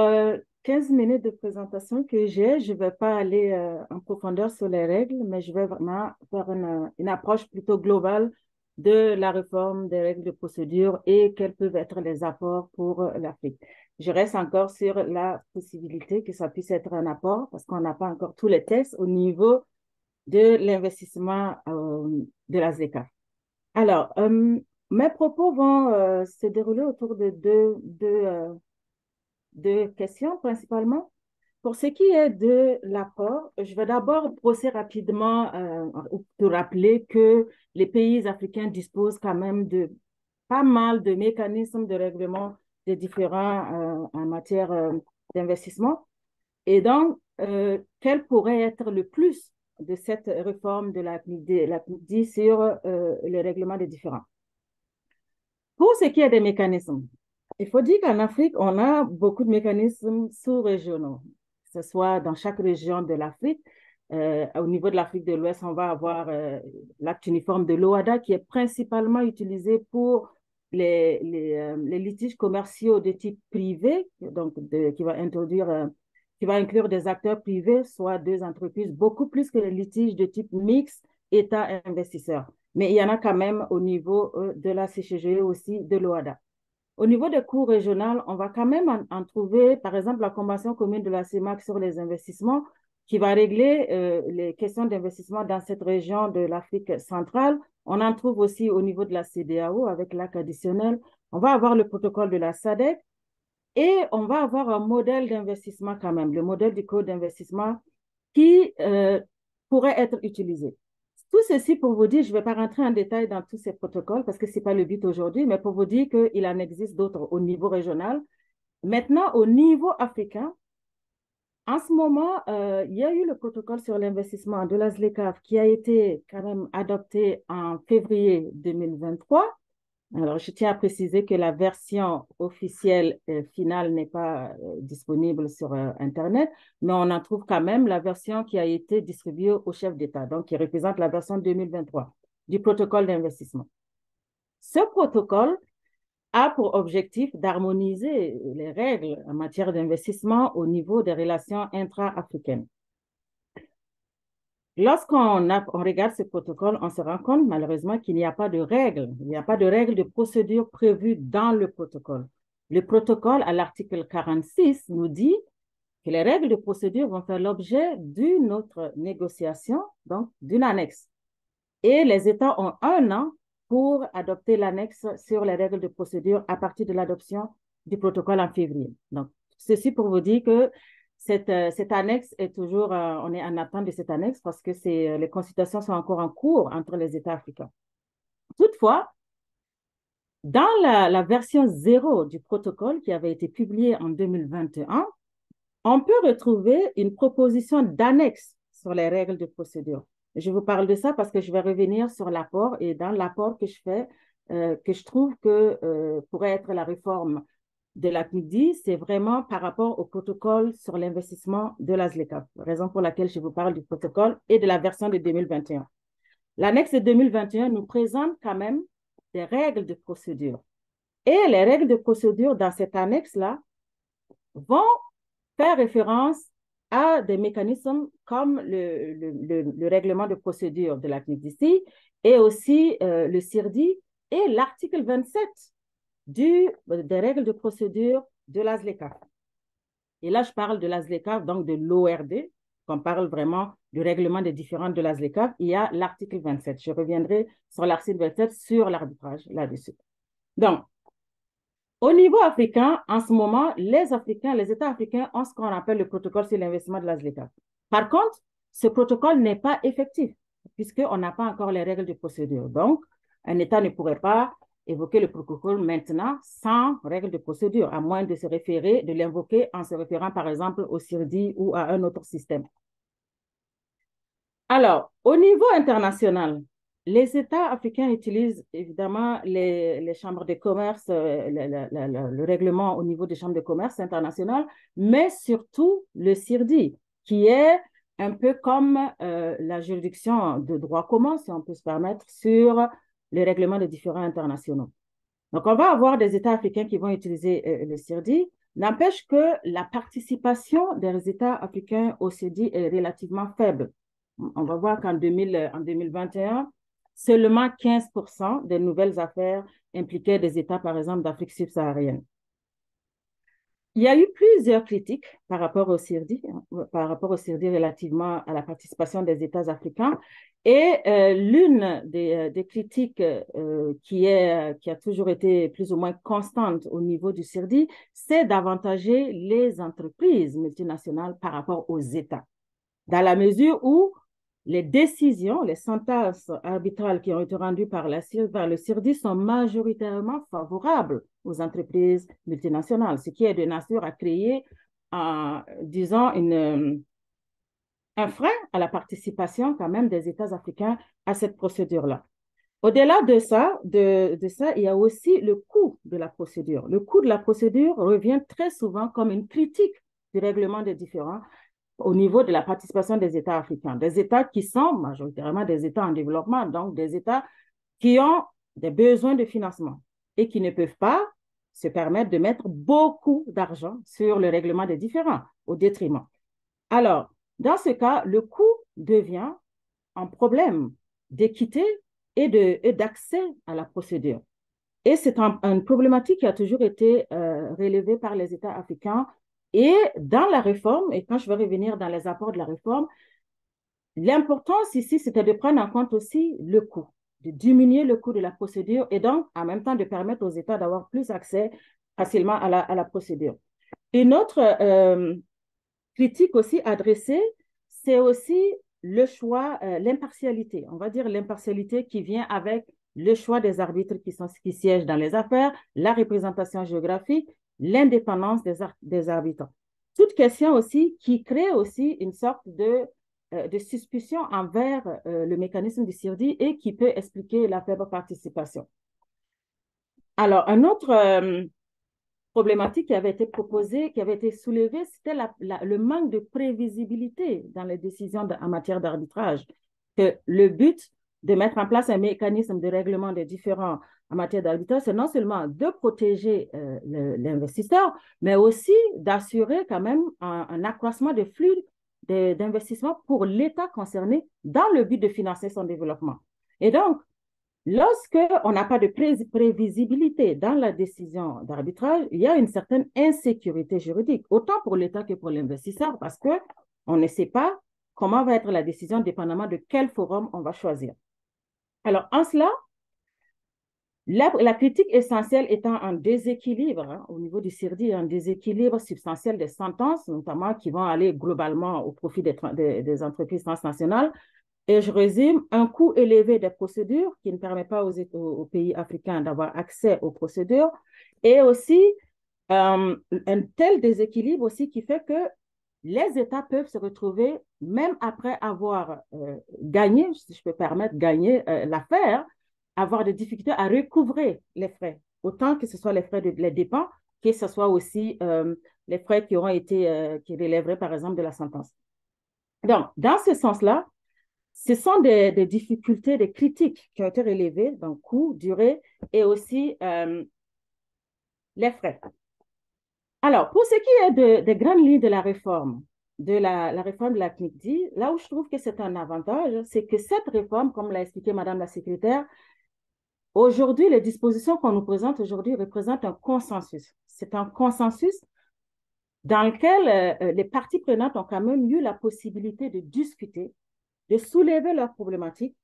15 minutes de présentation que j'ai, je ne vais pas aller en profondeur sur les règles, mais je vais vraiment faire une approche plutôt globale de la réforme des règles de procédure et quels peuvent être les apports pour l'Afrique. Je reste encore sur la possibilité que ça puisse être un apport parce qu'on n'a pas encore tous les tests au niveau de l'investissement de la ZECA. Alors, mes propos vont se dérouler autour de deux questions principalement. Pour ce qui est de l'apport, je vais d'abord brosser rapidement pour rappeler que les pays africains disposent quand même de pas mal de mécanismes de règlement des différends en matière d'investissement. Et donc, quel pourrait être le plus de cette réforme de la CNUSDI sur le règlement des différends? Pour ce qui est des mécanismes, il faut dire qu'en Afrique, on a beaucoup de mécanismes sous-régionaux, que ce soit dans chaque région de l'Afrique. Au niveau de l'Afrique de l'Ouest, on va avoir l'acte uniforme de l'OHADA qui est principalement utilisé pour les litiges commerciaux de type privé, donc qui va inclure des acteurs privés, soit deux entreprises, beaucoup plus que les litiges de type mixte État-investisseur. Mais il y en a quand même au niveau de la CCGE aussi, de l'OHADA. Au niveau des cours régionales, on va quand même en trouver, par exemple, la Convention commune de la CEMAC sur les investissements qui va régler les questions d'investissement dans cette région de l'Afrique centrale. On en trouve aussi au niveau de la CEDEAO avec l'acte additionnel. On va avoir le protocole de la SADC et on va avoir un modèle d'investissement quand même, le modèle du code d'investissement qui pourrait être utilisé. Tout ceci pour vous dire, je ne vais pas rentrer en détail dans tous ces protocoles parce que ce n'est pas le but aujourd'hui, mais pour vous dire qu'il en existe d'autres au niveau régional. Maintenant, au niveau africain, en ce moment, il y a eu le protocole sur l'investissement de la ZLECAf qui a été quand même adopté en février 2023. Alors, je tiens à préciser que la version officielle finale n'est pas disponible sur Internet, mais on en trouve quand même la version qui a été distribuée au chef d'État, donc qui représente la version 2023 du protocole d'investissement. Ce protocole a pour objectif d'harmoniser les règles en matière d'investissement au niveau des relations intra-africaines. Lorsqu'on regarde ce protocole, on se rend compte malheureusement qu'il n'y a pas de règles, il n'y a pas de règles de procédure prévues dans le protocole. Le protocole, à l'article 46, nous dit que les règles de procédure vont faire l'objet d'une autre négociation, donc d'une annexe. Et les États ont 1 an pour adopter l'annexe sur les règles de procédure à partir de l'adoption du protocole en février. Donc, ceci pour vous dire que cette annexe est toujours, on est en attente de cette annexe parce que les consultations sont encore en cours entre les États africains. Toutefois, dans la version 0 du protocole qui avait été publiée en 2021, on peut retrouver une proposition d'annexe sur les règles de procédure. Je vous parle de ça parce que je vais revenir sur l'apport et dans l'apport que je fais, que je trouve que pourrait être la réforme de la CNUCDI, c'est vraiment par rapport au protocole sur l'investissement de la ZLECAf, raison pour laquelle je vous parle du protocole et de la version de 2021. L'annexe de 2021 nous présente quand même des règles de procédure. Et les règles de procédure dans cette annexe-là vont faire référence à des mécanismes comme le règlement de procédure de la CNUCDI et aussi le CIRDI et l'article 27 des règles de procédure de la ZLECAf. Et là, je parle de la ZLECAf, donc de l'ORD, qu'on parle vraiment du règlement des différends de la ZLECAf. Il y a l'article 27. Je reviendrai sur l'article 27 sur l'arbitrage là-dessus. Donc, au niveau africain, en ce moment, les États africains ont ce qu'on appelle le protocole sur l'investissement de la ZLECAf. Par contre, ce protocole n'est pas effectif puisqu'on n'a pas encore les règles de procédure. Donc, un État ne pourrait pas évoquer le protocole maintenant sans règles de procédure, à moins de se référer, de l'invoquer en se référant par exemple au CIRDI ou à un autre système. Alors, au niveau international, les États africains utilisent évidemment les chambres de commerce, le règlement au niveau des chambres de commerce internationales, mais surtout le CIRDI, qui est un peu comme la juridiction de droit commun, si on peut se permettre, sur le règlement des différends internationaux. Donc, on va avoir des États africains qui vont utiliser le CIRDI. N'empêche que la participation des États africains au CIRDI est relativement faible. On va voir qu'en 2021, seulement 15% des nouvelles affaires impliquaient des États, par exemple, d'Afrique subsaharienne. Il y a eu plusieurs critiques par rapport au CIRDI relativement à la participation des États africains. Et l'une des critiques qui a toujours été plus ou moins constante au niveau du CIRDI, c'est d'avantager les entreprises multinationales par rapport aux États, dans la mesure où les décisions, les sentences arbitrales qui ont été rendues par le CIRDI sont majoritairement favorables aux entreprises multinationales, ce qui est de nature à créer, disons, un frein à la participation quand même des États africains à cette procédure-là. Au-delà de ça, il y a aussi le coût de la procédure. Le coût de la procédure revient très souvent comme une critique du règlement des différends au niveau de la participation des États africains, des États qui sont majoritairement des États en développement, donc des États qui ont des besoins de financement et qui ne peuvent pas se permettre de mettre beaucoup d'argent sur le règlement des différends au détriment. Alors, dans ce cas, le coût devient un problème d'équité et d'accès à la procédure. Et c'est une problématique qui a toujours été relevée par les États africains. Et dans la réforme, et quand je vais revenir dans les apports de la réforme, l'importance ici, c'était de prendre en compte aussi le coût, de diminuer le coût de la procédure et donc, en même temps, de permettre aux États d'avoir plus accès facilement à la procédure. Une autre critique aussi adressée, c'est aussi le choix, l'impartialité. On va dire l'impartialité qui vient avec le choix des arbitres qui siègent dans les affaires, la représentation géographique, l'indépendance des arbitres. Toute question aussi qui crée aussi une sorte de suspicion envers le mécanisme du CIRDI et qui peut expliquer la faible participation. Alors, un autre problématique qui avait été proposée, qui avait été soulevée, c'était le manque de prévisibilité dans les décisions en matière d'arbitrage. Que le but de mettre en place un mécanisme de règlement des différends en matière d'arbitrage, c'est non seulement de protéger l'investisseur, mais aussi d'assurer quand même un accroissement des flux d'investissement pour l'État concerné dans le but de financer son développement. Et donc, Lorsqu'on n'a pas de prévisibilité dans la décision d'arbitrage, il y a une certaine insécurité juridique, autant pour l'État que pour l'investisseur, parce qu'on ne sait pas comment va être la décision dépendamment de quel forum on va choisir. Alors, en cela, la critique essentielle étant un déséquilibre, au niveau du CIRDI, un déséquilibre substantiel des sentences, notamment qui vont aller globalement au profit des entreprises transnationales. Et je résume, un coût élevé des procédures qui ne permet pas aux pays africains d'avoir accès aux procédures, et aussi un tel déséquilibre aussi qui fait que les États peuvent se retrouver, même après avoir gagné, si je peux permettre, gagné l'affaire, avoir des difficultés à recouvrer les frais, autant que ce soit les frais les dépens, que ce soit aussi les frais qui auront été, qui relèveraient par exemple de la sentence. Donc, dans ce sens-là, ce sont des difficultés, des critiques qui ont été relevées, donc coût, durée et aussi les frais. Alors, pour ce qui est des grandes lignes de la réforme, de la réforme de la CNICTI, là où je trouve que c'est un avantage, c'est que cette réforme, comme l'a expliqué Madame la secrétaire, aujourd'hui, les dispositions qu'on nous présente aujourd'hui représentent un consensus. C'est un consensus dans lequel les parties prenantes ont quand même eu la possibilité de discuter, de soulever leurs problématiques,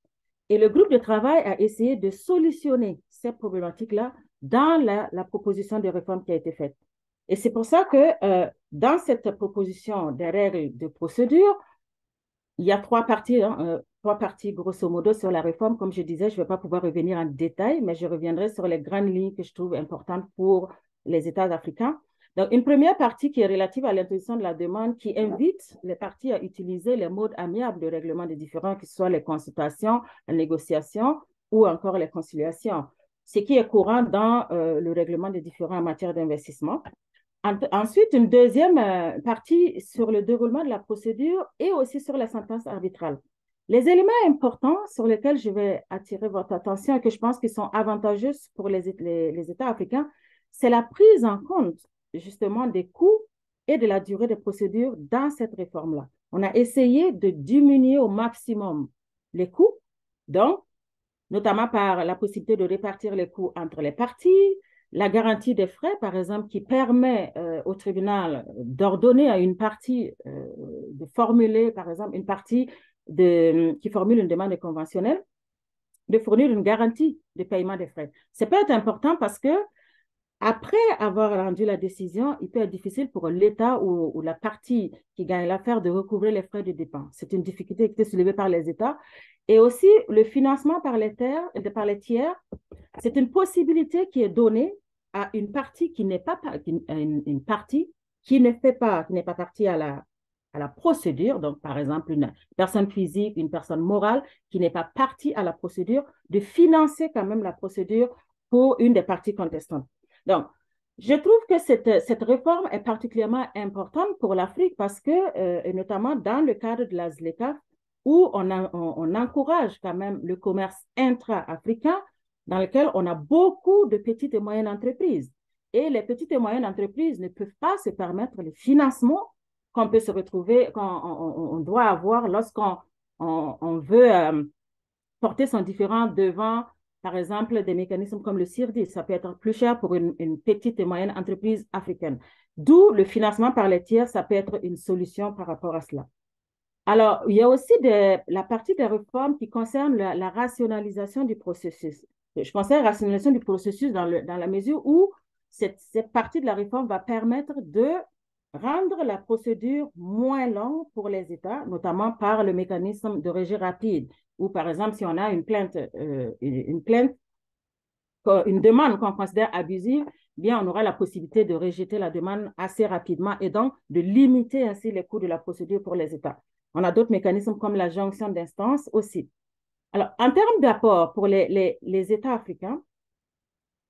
et le groupe de travail a essayé de solutionner ces problématiques-là dans la proposition de réforme qui a été faite. Et c'est pour ça que dans cette proposition des règles de procédure, il y a trois parties grosso modo sur la réforme. Comme je disais, je ne vais pas pouvoir revenir en détail, mais je reviendrai sur les grandes lignes que je trouve importantes pour les États africains. Donc, une première partie qui est relative à l'introduction de la demande, qui invite les parties à utiliser les modes amiables de règlement des différends, que ce soit les consultations, la négociation ou encore les conciliations, ce qui est courant dans le règlement des différends en matière d'investissement. Ensuite, une deuxième partie sur le déroulement de la procédure et aussi sur la sentence arbitrale. Les éléments importants sur lesquels je vais attirer votre attention et que je pense qu'ils sont avantageux pour les États africains, c'est la prise en compte justement des coûts et de la durée des procédures dans cette réforme-là. On a essayé de diminuer au maximum les coûts, donc notamment par la possibilité de répartir les coûts entre les parties, la garantie des frais, par exemple, qui permet au tribunal d'ordonner à une partie de formuler, par exemple, une partie qui formule une demande conventionnelle, de fournir une garantie de paiement des frais. Ça peut être important parce que après avoir rendu la décision, il peut être difficile pour l'État ou la partie qui gagne l'affaire de recouvrer les frais de dépenses. C'est une difficulté qui est soulevée par les États. Et aussi, le financement par les tiers, c'est une possibilité qui est donnée à une partie qui n'est pas une partie qui n'est pas partie à la procédure, donc par exemple une personne physique, une personne morale qui n'est pas partie à la procédure, de financer quand même la procédure pour une des parties contestantes. Donc, je trouve que cette réforme est particulièrement importante pour l'Afrique parce que, et notamment dans le cadre de la ZLECAf, où on encourage quand même le commerce intra-africain, dans lequel on a beaucoup de petites et moyennes entreprises. Et les petites et moyennes entreprises ne peuvent pas se permettre le financement qu'on peut se retrouver, qu'on doit avoir lorsqu'on veut porter son différend devant, par exemple, des mécanismes comme le CIRDI. Ça peut être plus cher pour une petite et moyenne entreprise africaine. D'où le financement par les tiers, ça peut être une solution par rapport à cela. Alors, il y a aussi la partie des réformes qui concerne la rationalisation du processus. Je pensais à la rationalisation du processus dans la mesure où cette partie de la réforme va permettre de rendre la procédure moins longue pour les États, notamment par le mécanisme de rejet rapide, ou par exemple, si on a une demande qu'on considère abusive, bien, on aura la possibilité de rejeter la demande assez rapidement et donc de limiter ainsi les coûts de la procédure pour les États. On a d'autres mécanismes comme la jonction d'instances aussi. Alors, en termes d'apport pour les États africains,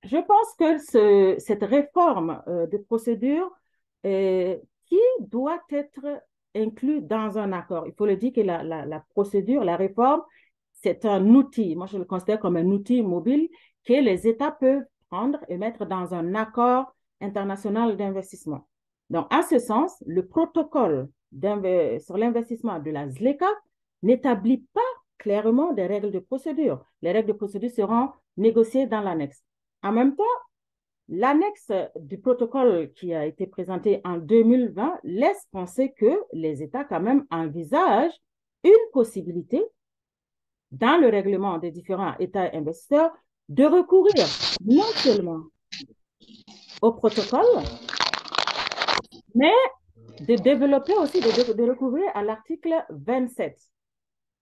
je pense que cette réforme de procédure qui doit être inclue dans un accord. Il faut le dire que la procédure, la réforme, c'est un outil. Moi, je le considère comme un outil mobile que les États peuvent prendre et mettre dans un accord international d'investissement. Donc, en ce sens, le protocole sur l'investissement de la ZLECAf n'établit pas clairement des règles de procédure. Les règles de procédure seront négociées dans l'annexe. En même temps, l'annexe du protocole qui a été présenté en 2020 laisse penser que les États quand même envisagent une possibilité dans le règlement des différents États investisseurs de recourir non seulement au protocole, mais de développer aussi, de recourir à l'article 27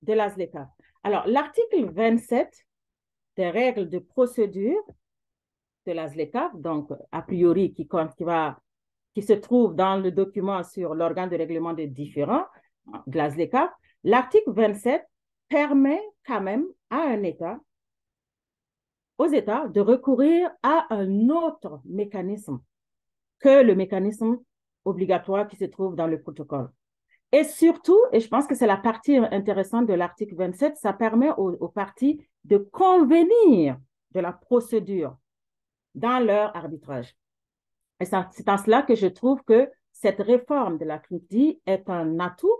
de la ZLECA. Alors, l'article 27 des règles de procédure de la ZLECA, donc a priori qui se trouve dans le document sur l'organe de règlement des différends de la ZLECA, l'article 27 permet quand même aux États de recourir à un autre mécanisme que le mécanisme obligatoire qui se trouve dans le protocole. Et surtout, et je pense que c'est la partie intéressante de l'article 27, ça permet aux parties de convenir de la procédure dans leur arbitrage. Et c'est en cela que je trouve que cette réforme de la CNUCED est un atout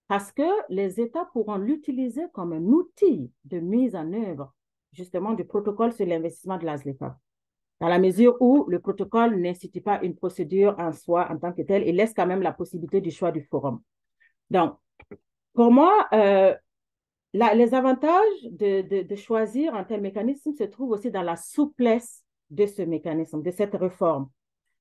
parce que les États pourront l'utiliser comme un outil de mise en œuvre justement du protocole sur l'investissement de la ZLECA, dans la mesure où le protocole n'institue pas une procédure en soi en tant que telle et laisse quand même la possibilité du choix du forum. Donc, pour moi, les avantages de choisir un tel mécanisme se trouvent aussi dans la souplesse de ce mécanisme, de cette réforme.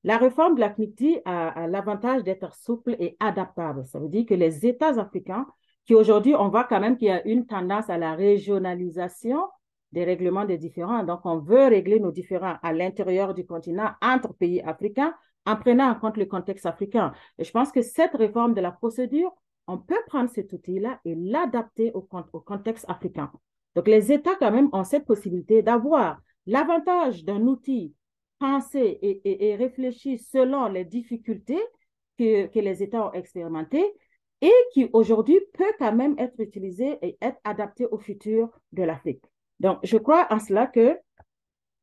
La réforme de la CNUCED a l'avantage d'être souple et adaptable. Ça veut dire que les États africains, qui aujourd'hui, on voit quand même qu'il y a une tendance à la régionalisation des règlements des différends. Donc, on veut régler nos différends à l'intérieur du continent, entre pays africains, en prenant en compte le contexte africain. Et je pense que cette réforme de la procédure, on peut prendre cet outil-là et l'adapter au contexte africain. Donc, les États, quand même, ont cette possibilité d'avoir l'avantage d'un outil pensé et réfléchi selon les difficultés que les États ont expérimentées et qui, aujourd'hui, peut quand même être utilisé et être adapté au futur de l'Afrique. Donc, je crois en cela que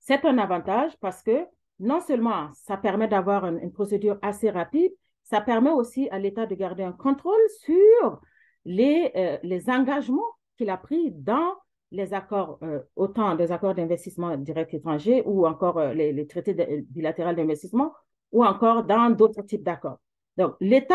c'est un avantage parce que non seulement ça permet d'avoir une procédure assez rapide, ça permet aussi à l'État de garder un contrôle sur les engagements qu'il a pris dans les accords, autant des accords d'investissement direct étranger ou encore les traités bilatéraux d'investissement ou encore dans d'autres types d'accords. Donc, l'État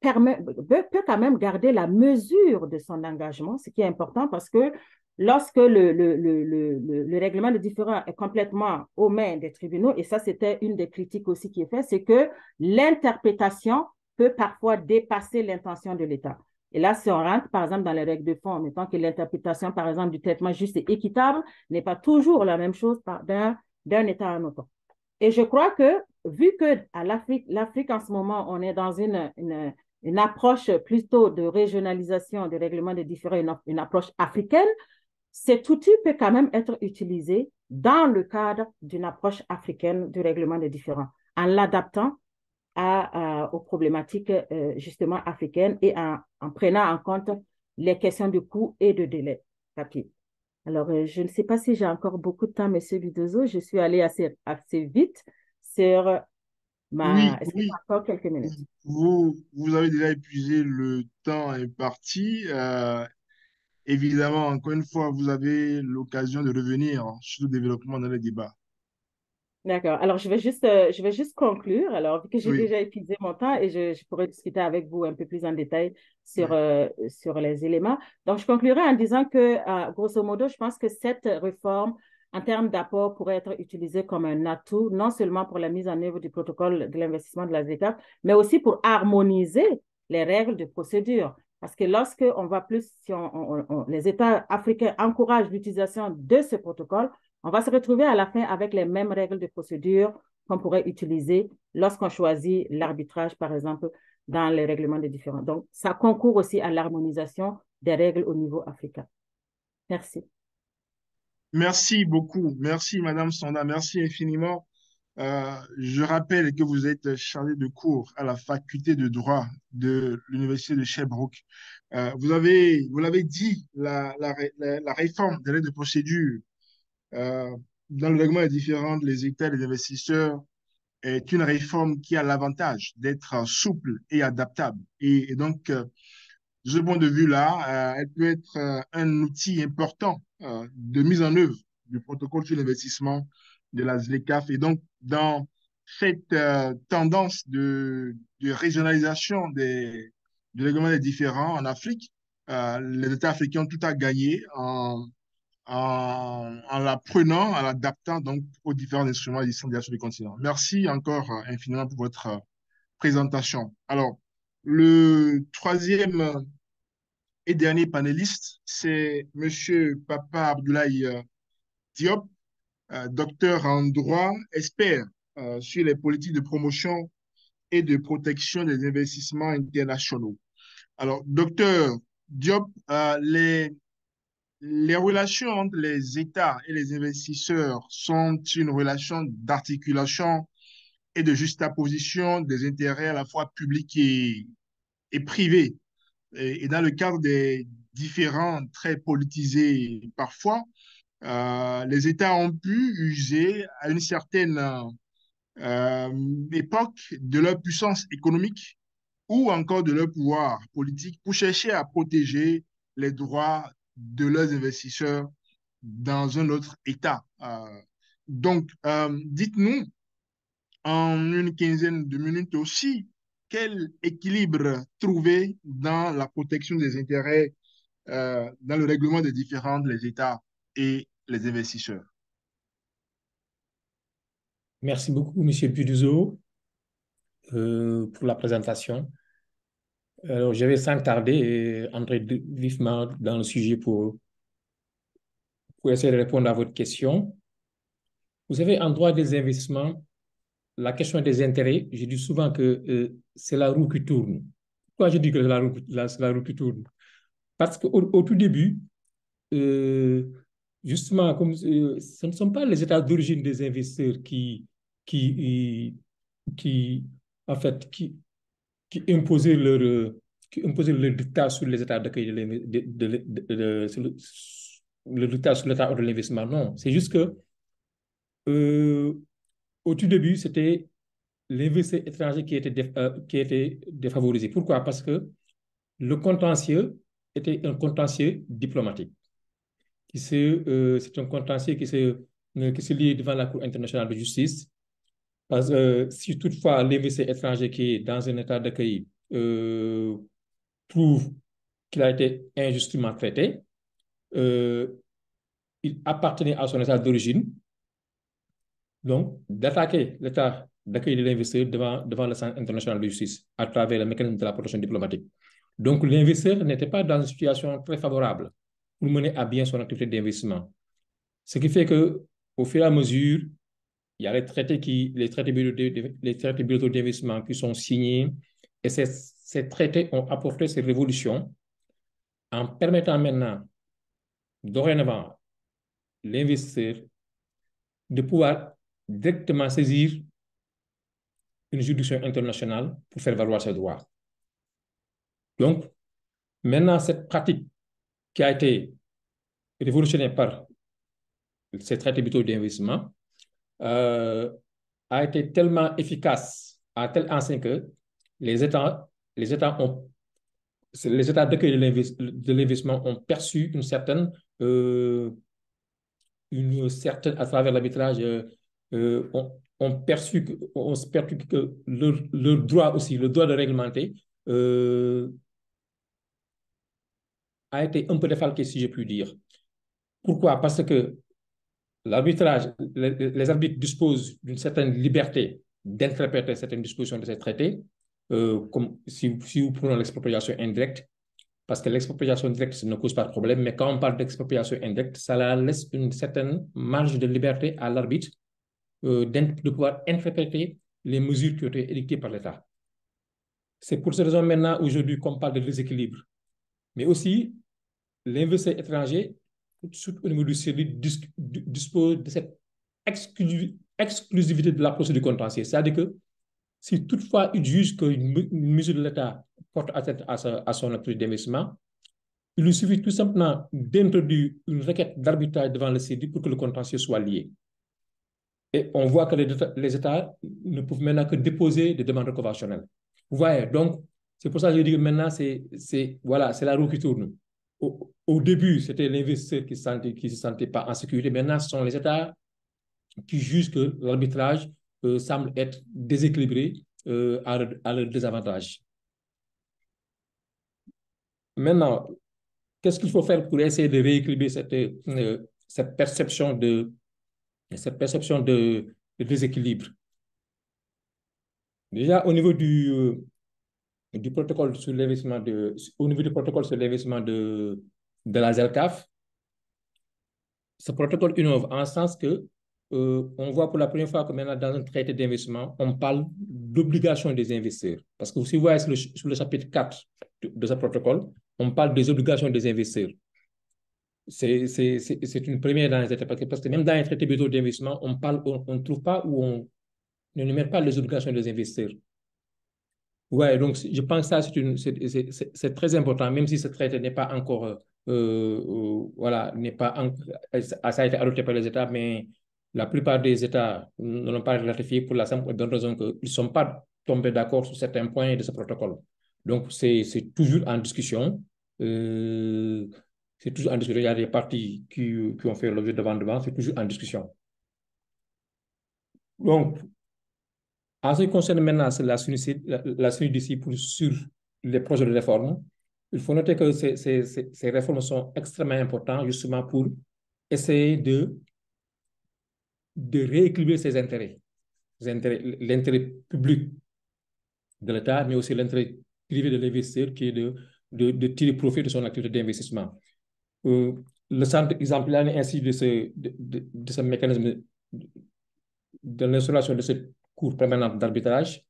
peut quand même garder la mesure de son engagement, ce qui est important parce que lorsque le règlement de différends est complètement aux mains des tribunaux, et ça c'était une des critiques aussi qui est faite, c'est que l'interprétation peut parfois dépasser l'intention de l'État. Et là, si on rentre par exemple dans les règles de fond, en mettant que l'interprétation par exemple du traitement juste et équitable n'est pas toujours la même chose d'un État à un autre. Et je crois que vu que à l'Afrique en ce moment, on est dans une approche plutôt de régionalisation des règlements des différends, une approche africaine, cet outil peut quand même être utilisé dans le cadre d'une approche africaine du règlement des différends, en l'adaptant aux problématiques justement africaines et en prenant en compte les questions de coût et de délai rapide. Alors, je ne sais pas si j'ai encore beaucoup de temps, M. Bidozo. Je suis allée assez vite sur Oui, Est-ce que oui. j'ai encore quelques minutes? Vous avez déjà épuisé le temps imparti. Évidemment, encore une fois, vous avez l'occasion de revenir sur le développement dans le débat. D'accord. Alors, je vais juste conclure. Alors, vu que j'ai Oui, déjà épuisé mon temps et je pourrais discuter avec vous un peu plus en détail oui. sur les éléments. Donc, je conclurai en disant que, grosso modo, je pense que cette réforme, en termes d'apport, pourrait être utilisée comme un atout, non seulement pour la mise en œuvre du protocole de l'investissement de la ZECA, mais aussi pour harmoniser les règles de procédure. Parce que lorsque on va plus, si les États africains encouragent l'utilisation de ce protocole, on va se retrouver à la fin avec les mêmes règles de procédure qu'on pourrait utiliser lorsqu'on choisit l'arbitrage, par exemple, dans les règlements des différends. Donc, ça concourt aussi à l'harmonisation des règles au niveau africain. Merci. Merci beaucoup. Merci, Madame Sanda. Merci infiniment. Je rappelle que vous êtes chargé de cours à la faculté de droit de l'Université de Sherbrooke. Vous l'avez dit, la réforme des règles de procédure dans le règlement des différends, les États et les investisseurs est une réforme qui a l'avantage d'être souple et adaptable. Et donc, de ce point de vue-là, elle peut être un outil important de mise en œuvre du protocole sur l'investissement de la ZLECAf. Et donc, dans cette tendance de régionalisation du règlement des différends en Afrique, les États africains ont tout à gagner en l'apprenant, en l'adaptant donc aux différents instruments existants déjà sur le continent. Merci encore infiniment pour votre présentation. Alors, le troisième et dernier panéliste, c'est Monsieur Papa Abdoulaye Diop, docteur en droit, expert sur les politiques de promotion et de protection des investissements internationaux. Alors, docteur Diop, les relations entre les États et les investisseurs sont une relation d'articulation et de juxtaposition des intérêts à la fois publics et privés. Et dans le cadre des différends très politisés parfois, les États ont pu user à une certaine époque de leur puissance économique ou encore de leur pouvoir politique pour chercher à protéger les droits de leurs investisseurs dans un autre État. Donc, dites-nous en une quinzaine de minutes aussi, quel équilibre trouver dans la protection des intérêts, dans le règlement des différends entre les États et les investisseurs. Merci beaucoup, M. Buduzo, pour la présentation. Alors, je vais sans tarder entrer vivement dans le sujet pour essayer de répondre à votre question. Vous savez, en droit des investissements, la question des intérêts, je dis souvent que c'est la roue qui tourne. Pourquoi je dis que c'est la roue qui tourne? Parce qu'au tout début, justement, comme, ce ne sont pas les États d'origine des investisseurs qui, en fait, qui imposaient leur dictat sur les États d'accueil le dictat sur l'État de l'investissement. Non, c'est juste que au tout début, c'était l'investisseur étranger qui était défavorisé. Pourquoi? Parce que le contentieux était un contentieux diplomatique. C'est un contentieux qui se lie devant la Cour internationale de justice. Parce que si toutefois l'investisseur étranger qui est dans un état d'accueil prouve qu'il a été injustement traité, il appartenait à son état d'origine, donc d'attaquer l'état d'accueil de l'investisseur devant le Centre international de justice à travers le mécanisme de la protection diplomatique. Donc l'investisseur n'était pas dans une situation très favorable pour mener à bien son activité d'investissement. Ce qui fait qu'au fur et à mesure, il y a les traités bilatéraux d'investissement qui sont signés et ces traités ont apporté ces révolutions en permettant maintenant, dorénavant, l'investisseur de pouvoir directement saisir une juridiction internationale pour faire valoir ses droits. Donc, maintenant, cette pratique qui a été révolutionnée par ces traités bilatéraux d'investissement a été tellement efficace à tel enseigne que les États d'accueil de l'investissement ont perçu une certaine, à travers l'arbitrage, ont perçu que leur droit aussi, le droit de réglementer, a été un peu défalqué, si je puis dire. Pourquoi? Parce que l'arbitrage, les arbitres disposent d'une certaine liberté d'interpréter certaines dispositions de ces traités, comme si vous prenez l'expropriation indirecte, parce que l'expropriation directe ne cause pas de problème, mais quand on parle d'expropriation indirecte, ça laisse une certaine marge de liberté à l'arbitre de pouvoir interpréter les mesures qui ont été édictées par l'État. C'est pour cette raison maintenant, aujourd'hui, qu'on parle de déséquilibre. Mais aussi, l'investisseur étranger, au niveau du CEDI, dispose de cette exclusivité de la procédure contentieuse. C'est-à-dire que si toutefois il juge qu'une mesure de l'État porte atteinte à son activité d'investissement, il lui suffit tout simplement d'introduire une requête d'arbitrage devant le CEDI pour que le contentieux soit lié. Et on voit que les États ne peuvent maintenant que déposer des demandes conventionnelles. Vous voyez, donc, C'est pour ça que je dis que maintenant, voilà, c'est la roue qui tourne. Au début, c'était l'investisseur qui se sentait pas en sécurité. Maintenant, ce sont les États qui jugent que l'arbitrage semble être déséquilibré à leur désavantage. Maintenant, qu'est-ce qu'il faut faire pour essayer de rééquilibrer cette perception de déséquilibre? Déjà, au niveau du protocole sur l'investissement au niveau du protocole sur l'investissement de la ZLCAF, ce protocole innove en ce sens que on voit pour la première fois que maintenant dans un traité d'investissement, on parle d'obligation des investisseurs. Parce que si vous voyez sur le chapitre 4 de ce protocole, on parle des obligations des investisseurs. C'est une première dans les traités, parce que même dans les traités d'investissement, on ne trouve pas ou on ne numère pas les obligations des investisseurs. Ouais, donc je pense que ça, c'est très important, même si ce traité n'est pas encore, voilà, ça a été adopté par les États, mais la plupart des États ne l'ont pas ratifié pour la simple et bonne raison qu'ils ne sont pas tombés d'accord sur certains points de ce protocole. Donc, c'est toujours en discussion. C'est toujours en discussion. Il y a des parties qui ont fait l'objet d'amendements, c'est toujours en discussion. Donc, en ce qui concerne maintenant la SUNIDICI sur les projets de réforme, il faut noter que ces réformes sont extrêmement importantes justement pour essayer de rééquilibrer ses intérêts. L'intérêt public de l'État, mais aussi l'intérêt privé de l'investisseur qui est de tirer profit de son activité d'investissement. Le centre exemplaire ainsi de ce mécanisme de l'installation de cette cour permanente d'arbitrage,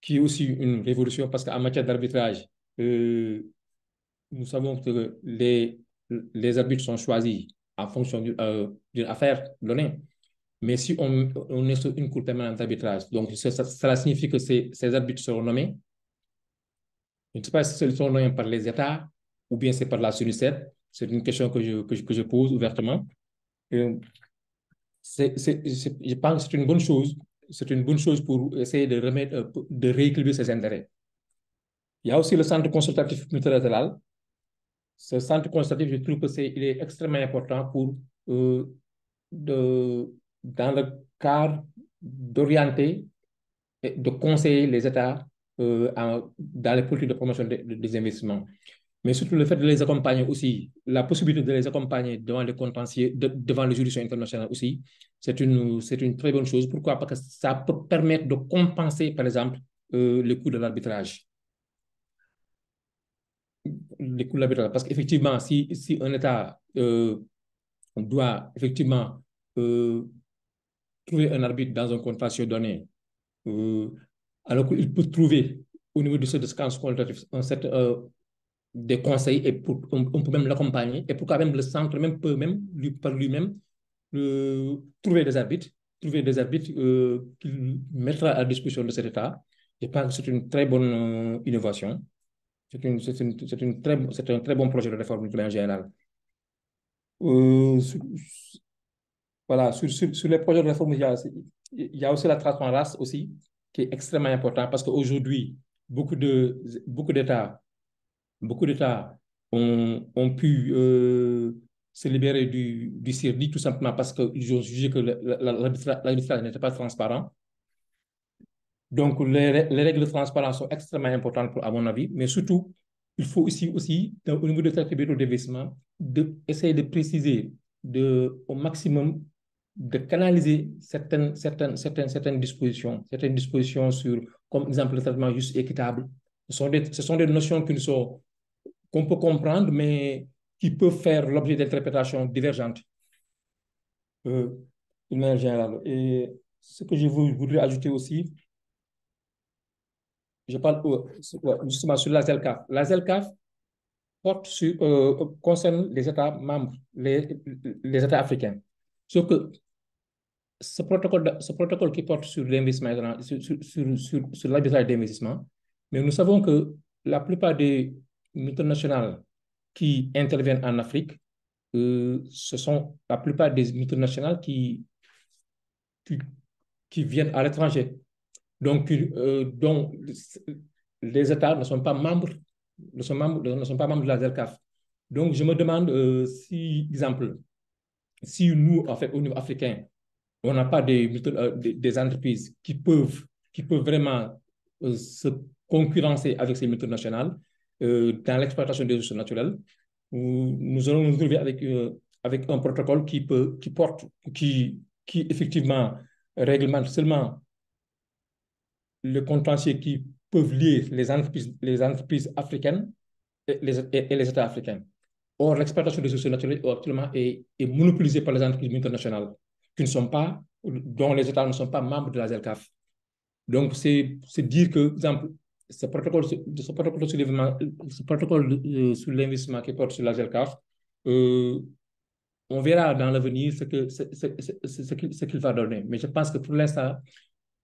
qui est aussi une révolution parce qu'en matière d'arbitrage, nous savons que les arbitres sont choisis en fonction d'une affaire donnée. Mais si on est sur une cour permanente d'arbitrage, donc cela signifie que ces arbitres seront nommés. Je ne sais pas si ils sont nommés par les États ou bien c'est par la SUNICED. C'est une question que je pose ouvertement. Je pense que c'est une bonne chose. C'est une bonne chose pour essayer de rééquilibrer ses intérêts. Il y a aussi le centre consultatif multilatéral. Ce centre consultatif, je trouve qu'il est extrêmement important pour, dans le cadre d'orienter et de conseiller les États dans les politiques de promotion des investissements. Mais surtout le fait de les accompagner aussi, la possibilité de les accompagner devant les contentieux, devant les juridictions internationales aussi, c'est une très bonne chose. Pourquoi? Parce que ça peut permettre de compenser, par exemple, le coût de l'arbitrage. Les coûts de l'arbitrage. Parce qu'effectivement, si un État doit effectivement trouver un arbitre dans un contentieux donné, alors qu'il peut trouver au niveau de ce descente qualitatif des conseils et on peut même l'accompagner et pourquoi même le centre peut même par lui-même trouver des arbitres qu'il mettra à disposition de cet État. Je pense que c'est une très bonne innovation. C'est un très bon projet de réforme en général. Voilà, sur les projets de réforme, il y a aussi la transparence aussi, qui est extrêmement important parce qu'aujourd'hui, beaucoup d'États ont pu se libérer du CIRDI tout simplement parce qu'ils ont jugé que l'arbitrage n'était pas transparent. Donc, les règles de transparence sont extrêmement importantes à mon avis, mais surtout, il faut aussi au niveau de traités d'investissement, essayer de préciser au maximum de canaliser certaines dispositions sur, comme exemple, le traitement juste et équitable. Ce sont des notions qu'on peut comprendre, mais qui peuvent faire l'objet d'interprétations divergentes d'une manière générale. Et ce que je voudrais ajouter aussi, je parle justement sur la ZLCAF. La ZLCAF concerne les États membres, les États africains. Sauf que ce protocole qui porte sur l'investissement, sur l'arbitrage d'investissement, mais nous savons que la plupart des multinationales qui interviennent en Afrique, ce sont la plupart des multinationales qui viennent à l'étranger. Donc, les États ne sont pas membres de la ZLECAf. Donc, je me demande si, exemple, si nous, en fait, au niveau africain, on n'a pas des entreprises qui peuvent vraiment se concurrencer avec ces multinationales dans l'exploitation des ressources naturelles, nous allons nous trouver avec un protocole qui effectivement réglemente seulement le contentieux qui peuvent lier les entreprises africaines et les États africains. Or, l'exploitation des ressources naturelles actuellement est monopolisée par les entreprises internationales dont les États ne sont pas membres de la ZLECAf. Donc, c'est dire que, par exemple, ce protocole sur l'investissement qui porte sur la ZLECAf, on verra dans l'avenir ce qu'il va donner. Mais je pense que pour l'instant,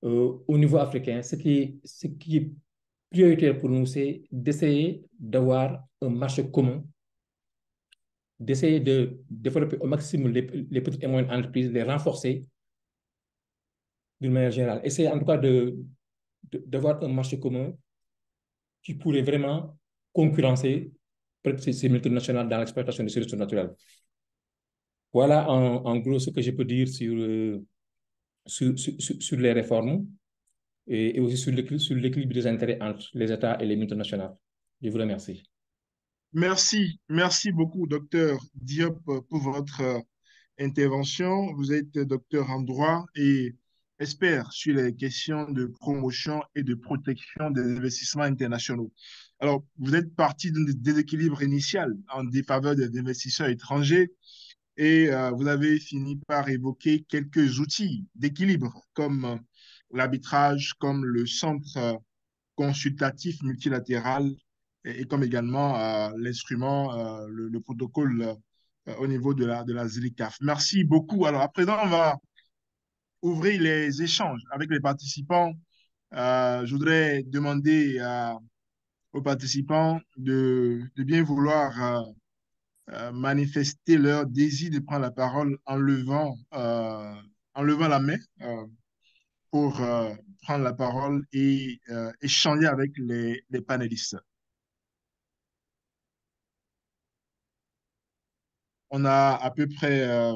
au niveau africain, ce qui est prioritaire pour nous, c'est d'essayer d'avoir un marché commun, d'essayer de développer au maximum les petites et moyennes entreprises, les renforcer d'une manière générale. Essayer en tout cas d'avoir un marché commun qui pourrait vraiment concurrencer ces multinationales dans l'exploitation des ressources naturelles. Voilà en gros ce que je peux dire sur les réformes et aussi sur l'équilibre des intérêts entre les États et les multinationales. Je vous remercie. Merci beaucoup, docteur Diop, pour votre intervention. Vous êtes docteur en droit et expert sur les questions de promotion et de protection des investissements internationaux. Alors, vous êtes parti d'un déséquilibre initial en défaveur des investisseurs étrangers et vous avez fini par évoquer quelques outils d'équilibre comme l'arbitrage, comme le centre consultatif multilatéral et comme également l'instrument, le protocole au niveau de la ZLECAf. Merci beaucoup. Alors, à présent, on va ouvrir les échanges avec les participants. Je voudrais demander aux participants de bien vouloir manifester leur désir de prendre la parole en levant la main pour prendre la parole et échanger avec les panélistes. On a à peu près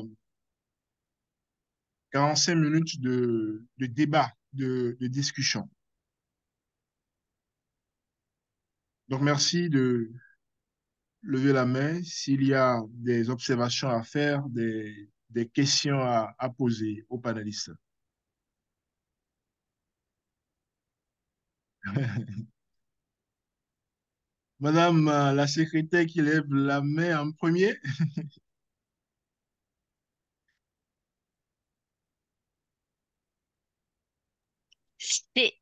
45 minutes de débat, de discussion. Donc, merci de lever la main s'il y a des observations à faire, des questions à poser aux panélistes. Madame la secrétaire qui lève la main en premier.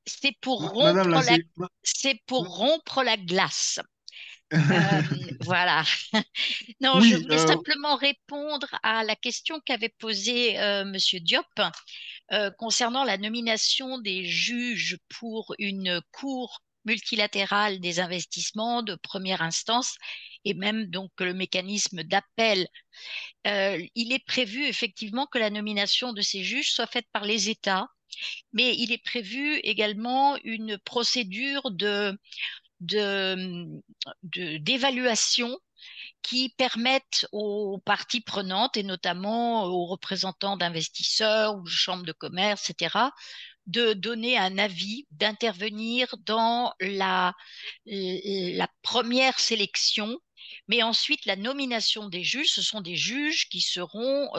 C'est pour Madame rompre la glace. Voilà. Non, je Oui, voulais simplement répondre à la question qu'avait posée Monsieur Diop concernant la nomination des juges pour une cour multilatérale des investissements de première instance et même donc le mécanisme d'appel. Il est prévu effectivement que la nomination de ces juges soit faite par les États, mais il est prévu également une procédure d'évaluation qui permettent aux parties prenantes et notamment aux représentants d'investisseurs ou de chambres de commerce, etc., de donner un avis, d'intervenir dans la première sélection, mais ensuite la nomination des juges, ce sont des juges qui seront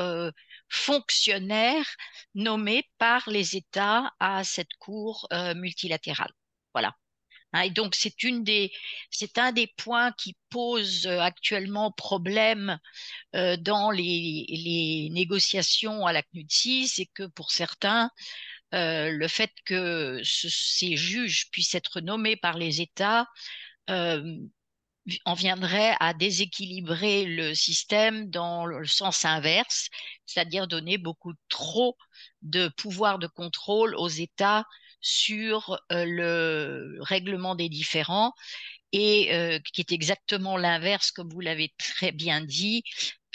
fonctionnaires nommés par les États à cette cour multilatérale. Voilà. Et donc, c'est un des points qui pose actuellement problème dans les négociations à la CNUTSI, c'est que pour certains, le fait que ces juges puissent être nommés par les États en viendrait à déséquilibrer le système dans le sens inverse, c'est-à-dire donner beaucoup trop de pouvoir de contrôle aux États sur le règlement des différends et qui est exactement l'inverse, comme vous l'avez très bien dit,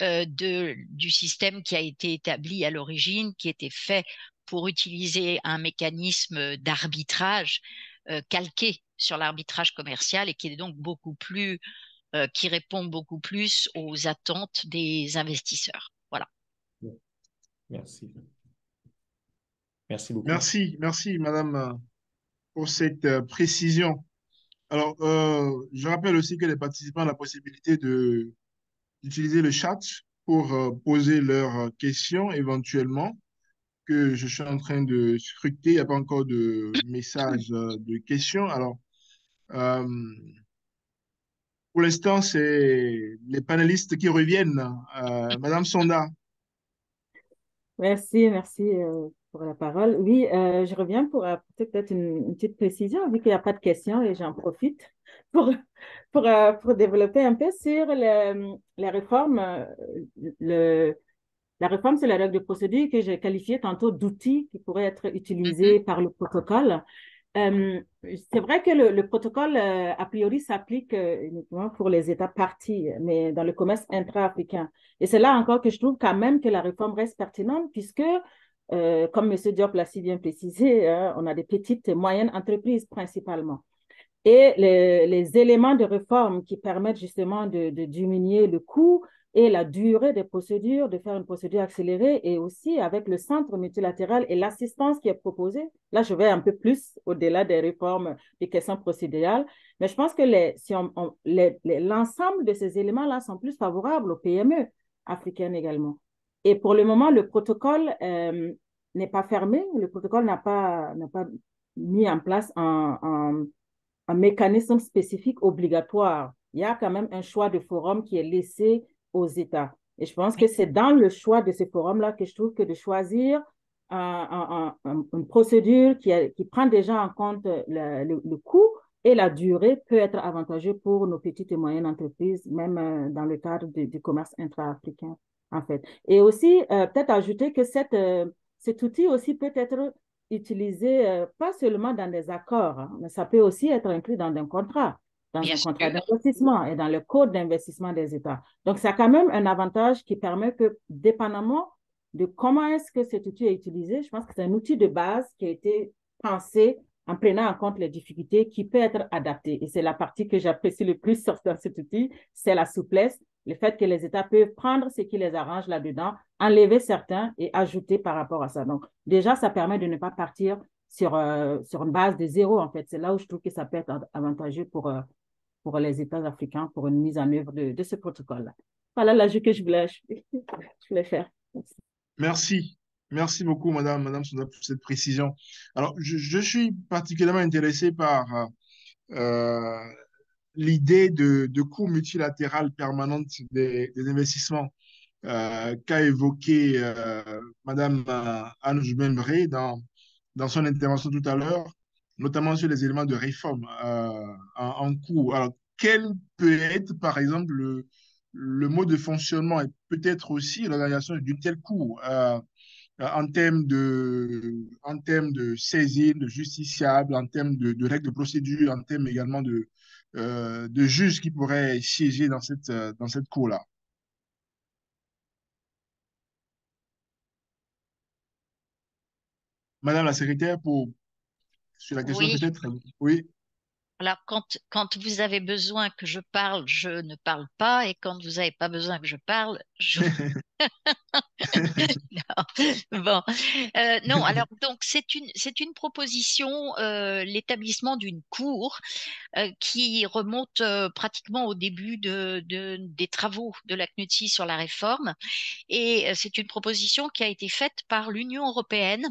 du système qui a été établi à l'origine, qui était fait pour utiliser un mécanisme d'arbitrage calqué sur l'arbitrage commercial et qui est donc beaucoup plus, qui répond beaucoup plus aux attentes des investisseurs. Voilà. Merci. Merci beaucoup. Merci, madame, pour cette précision. Alors, je rappelle aussi que les participants ont la possibilité d'utiliser le chat pour poser leurs questions éventuellement, que je suis en train de scruter. Il n'y a pas encore de message de questions. Alors, euh, pour l'instant, c'est les panélistes qui reviennent. Madame Sonda. Merci pour la parole. Oui, je reviens pour apporter peut-être une petite précision, vu qu'il n'y a pas de questions et j'en profite pour, pour développer un peu sur les réformes. Le, la réforme, c'est la règle de procédure que j'ai qualifiée tantôt d'outil qui pourrait être utilisé par le protocole. C'est vrai que le protocole, a priori, s'applique uniquement pour les États parties, mais dans le commerce intra-africain. Et c'est là encore que je trouve quand même que la réforme reste pertinente, puisque, comme M. Diop l'a si bien précisé, on a des petites et moyennes entreprises principalement. Et les éléments de réforme qui permettent justement de diminuer le coût et la durée des procédures, de faire une procédure accélérée, et aussi avec le centre multilatéral et l'assistance qui est proposée. Là, je vais un peu plus au-delà des réformes, des questions procédurales, mais je pense que l'ensemble de ces éléments-là sont plus favorables aux PME africaines également. Et pour le moment, le protocole n'est pas fermé, le protocole n'a pas mis en place un mécanisme spécifique obligatoire. Il y a quand même un choix de forum qui est laissé aux États. Et je pense que c'est dans le choix de ces forums-là que je trouve que de choisir une procédure qui prend déjà en compte le coût et la durée peut être avantageux pour nos petites et moyennes entreprises, même dans le cadre du commerce intra-africain, en fait. Et aussi, peut-être ajouter que cet outil aussi peut être utilisé pas seulement dans des accords, hein, mais ça peut aussi être inclus dans un contrat d'investissement et dans le code d'investissement des États. Donc, ça a quand même un avantage qui permet que, dépendamment de comment est-ce que cet outil est utilisé, je pense que c'est un outil de base qui a été pensé en prenant en compte les difficultés qui peut être adapté. Et c'est la partie que j'apprécie le plus dans cet outil, c'est la souplesse, le fait que les États peuvent prendre ce qui les arrange là-dedans, enlever certains et ajouter par rapport à ça. Donc, déjà, ça permet de ne pas partir sur une base de zéro, en fait. C'est là où je trouve que ça peut être avantageux pour les États africains pour une mise en œuvre de ce protocole-là. Voilà l'ajout que je voulais faire. Merci. Merci beaucoup, Madame Sonda, pour cette précision. Alors, je suis particulièrement intéressé par euh, l'idée de cours multilatéral permanente des investissements qu'a évoqué Madame Anne Jumembré dans son intervention tout à l'heure, notamment sur les éléments de réforme en cours. Alors, quel peut être, par exemple, le mode de fonctionnement et peut-être aussi l'organisation d'une telle cour en termes de saisine, de justiciable, en termes de règles de procédure, en termes également de juges qui pourraient siéger dans cette cour-là. Madame la secrétaire, sur la question Oui. peut-être? Oui. Alors, quand vous avez besoin que je parle, je ne parle pas, et quand vous n'avez pas besoin que je parle, je... Non. Bon. Non, alors, donc, c'est une proposition, l'établissement d'une cour qui remonte pratiquement au début des travaux de la CNUTSI sur la réforme. Et c'est une proposition qui a été faite par l'Union européenne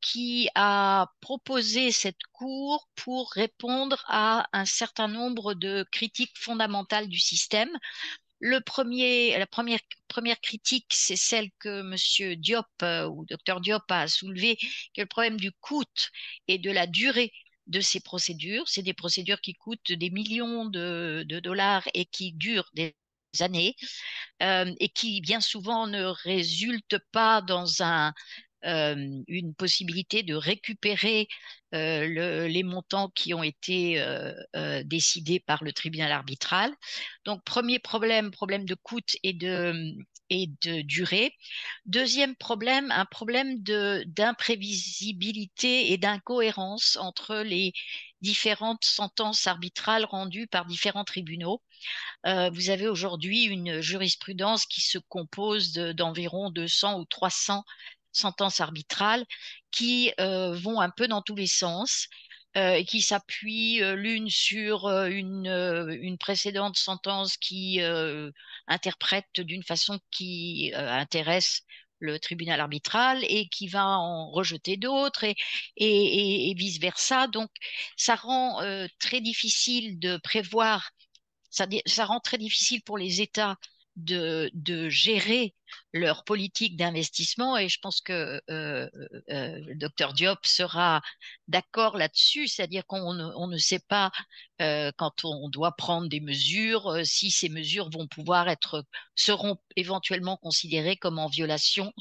qui a proposé cette cour pour répondre à un certain nombre de critiques fondamentales du système. La première critique, c'est celle que M. Diop ou Dr Diop a soulevée, qui est le problème du coût et de la durée de ces procédures. C'est des procédures qui coûtent des millions de dollars et qui durent des années et qui bien souvent ne résultent pas dans une possibilité de récupérer les montants qui ont été décidés par le tribunal arbitral. Donc, premier problème, problème de coût et de durée. Deuxième problème, un problème d'imprévisibilité et d'incohérence entre les différentes sentences arbitrales rendues par différents tribunaux. Vous avez aujourd'hui une jurisprudence qui se compose d'environ 200 ou 300 sentences arbitrales qui vont un peu dans tous les sens et qui s'appuient l'une sur une précédente sentence qui interprète d'une façon qui intéresse le tribunal arbitral et qui va en rejeter d'autres et vice-versa. Donc, ça rend très difficile de prévoir ça rend très difficile pour les États de gérer leur politique d'investissement et je pense que le docteur Diop sera d'accord là-dessus, c'est-à-dire on ne sait pas quand on doit prendre des mesures, si ces mesures seront éventuellement considérées comme en violation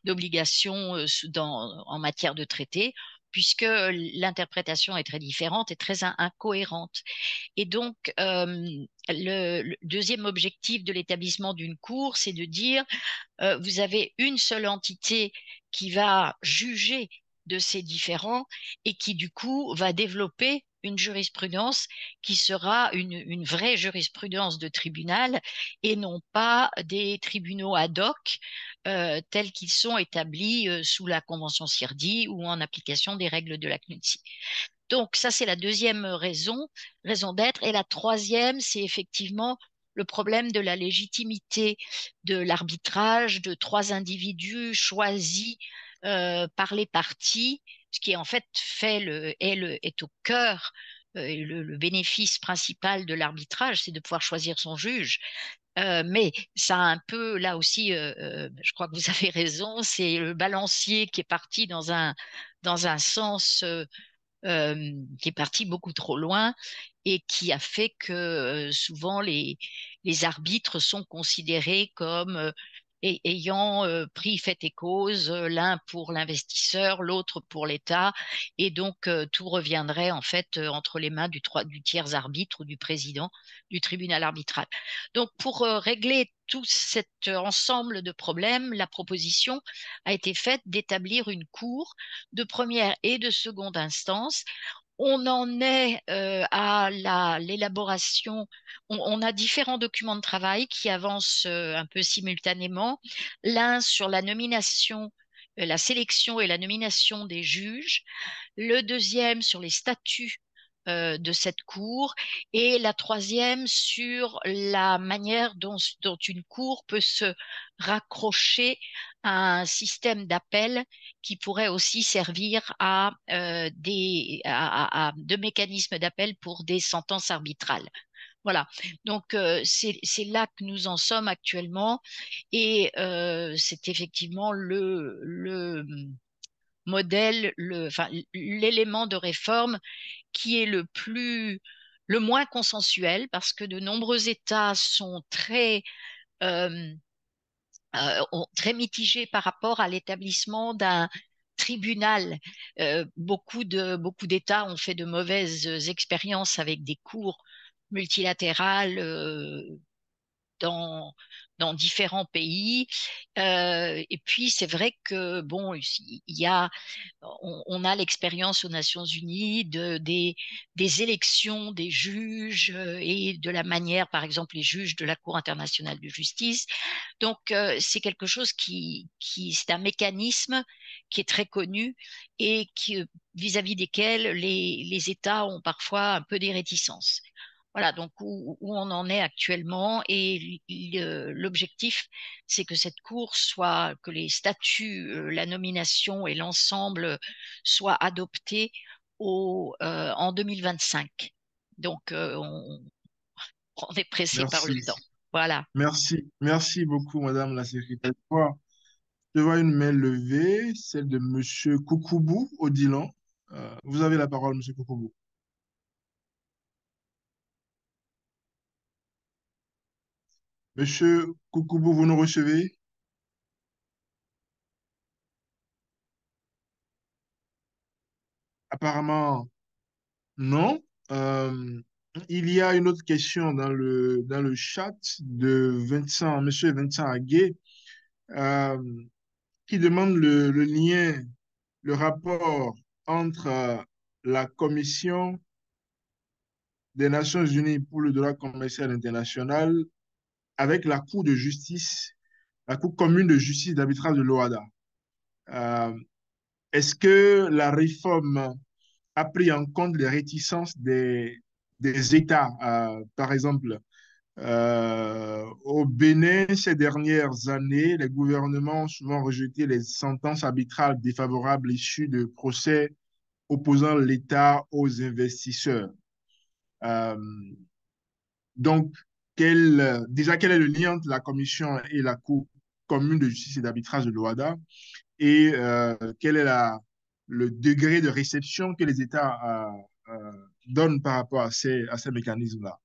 d'obligations en matière de traité, puisque l'interprétation est très différente et très incohérente. Et donc, le deuxième objectif de l'établissement d'une cour, c'est de dire, vous avez une seule entité qui va juger de ces différends et qui, du coup, va développer une jurisprudence qui sera une vraie jurisprudence de tribunal et non pas des tribunaux ad hoc tels qu'ils sont établis sous la Convention CIRDI ou en application des règles de la CNUTSI. Donc, ça, c'est la deuxième raison d'être. Et la troisième, c'est effectivement le problème de la légitimité de l'arbitrage de trois individus choisis par les parties, ce qui en fait est au cœur, le bénéfice principal de l'arbitrage, c'est de pouvoir choisir son juge. Mais ça a un peu, là aussi, je crois que vous avez raison, c'est le balancier qui est parti dans un sens qui est parti beaucoup trop loin et qui a fait que souvent les arbitres sont considérés comme ayant pris fait et cause, l'un pour l'investisseur, l'autre pour l'État, et donc tout reviendrait en fait entre les mains du tiers arbitre ou du président du tribunal arbitral. Donc pour régler tout cet ensemble de problèmes, la proposition a été faite d'établir une cour de première et de seconde instance. On en est à l'élaboration. On a différents documents de travail qui avancent un peu simultanément. L'un sur la nomination, la sélection et la nomination des juges. Le deuxième sur les statuts de cette cour et la troisième sur la manière dont une cour peut se raccrocher à un système d'appel qui pourrait aussi servir de mécanisme d'appel pour des sentences arbitrales. Voilà, donc c'est là que nous en sommes actuellement et c'est effectivement le modèle, l'élément de réforme qui est le moins consensuel parce que de nombreux États sont euh, très mitigés par rapport à l'établissement d'un tribunal. Beaucoup d'États ont fait de mauvaises expériences avec des cours multilatérales dans, dans différents pays. Et puis, c'est vrai que, bon, on a l'expérience aux Nations Unies des élections des juges et de la manière, par exemple, les juges de la Cour internationale de justice. Donc, c'est quelque chose c'est un mécanisme qui est très connu et vis-à-vis desquels les États ont parfois un peu des réticences. Voilà, donc où on en est actuellement et l'objectif, c'est que cette cour que les statuts, la nomination et l'ensemble soient adoptés en 2025. Donc, on est pressé par le Merci. temps. Voilà. Merci beaucoup, Madame la secrétaire. Je vois une main levée, celle de Monsieur Koukoubou Odilon. Vous avez la parole, Monsieur Koukoubou. Monsieur Koukoubou, vous nous recevez? apparemment, non. Il y a une autre question dans le chat de Vincent, Monsieur Vincent Aguet, euh, qui demande le lien, le rapport entre la Commission des Nations Unies pour le droit commercial international avec la Cour de justice, la Cour commune de justice d'arbitrage de l'OADA. Euh, Est-ce que la réforme a pris en compte les réticences des États? Par exemple, au Bénin, ces dernières années, les gouvernements ont souvent rejeté les sentences arbitrales défavorables issues de procès opposant l'État aux investisseurs. Euh, donc, déjà, quel est le lien entre la Commission et la Cour commune de justice et d'arbitrage de l'OADA? Et quel est le degré de réception que les États donnent par rapport à ces mécanismes-là?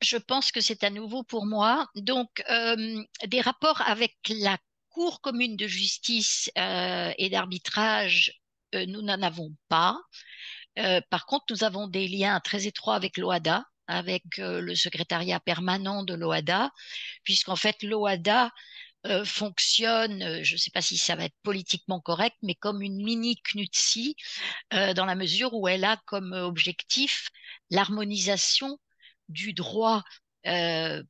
Je pense que c'est à nouveau pour moi. Donc, des rapports avec la Cour commune de justice et d'arbitrage, nous n'en avons pas. Par contre, nous avons des liens très étroits avec l'OADA, avec le secrétariat permanent de l'OADA, puisqu'en fait, l'OADA fonctionne, je ne sais pas si ça va être politiquement correct, mais comme une mini CNUTSI, dans la mesure où elle a comme objectif l'harmonisation du droit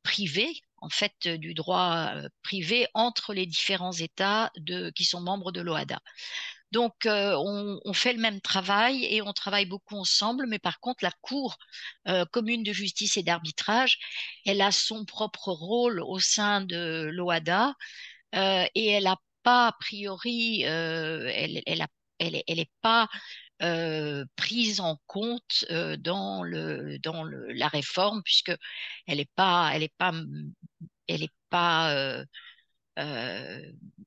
privé, en fait, du droit privé entre les différents États qui sont membres de l'OADA. Donc, on fait le même travail et on travaille beaucoup ensemble, mais par contre, la Cour commune de justice et d'arbitrage, elle a son propre rôle au sein de l'OADA et elle n'a pas, a priori, elle est pas prise en compte la réforme, puisque elle est pas, il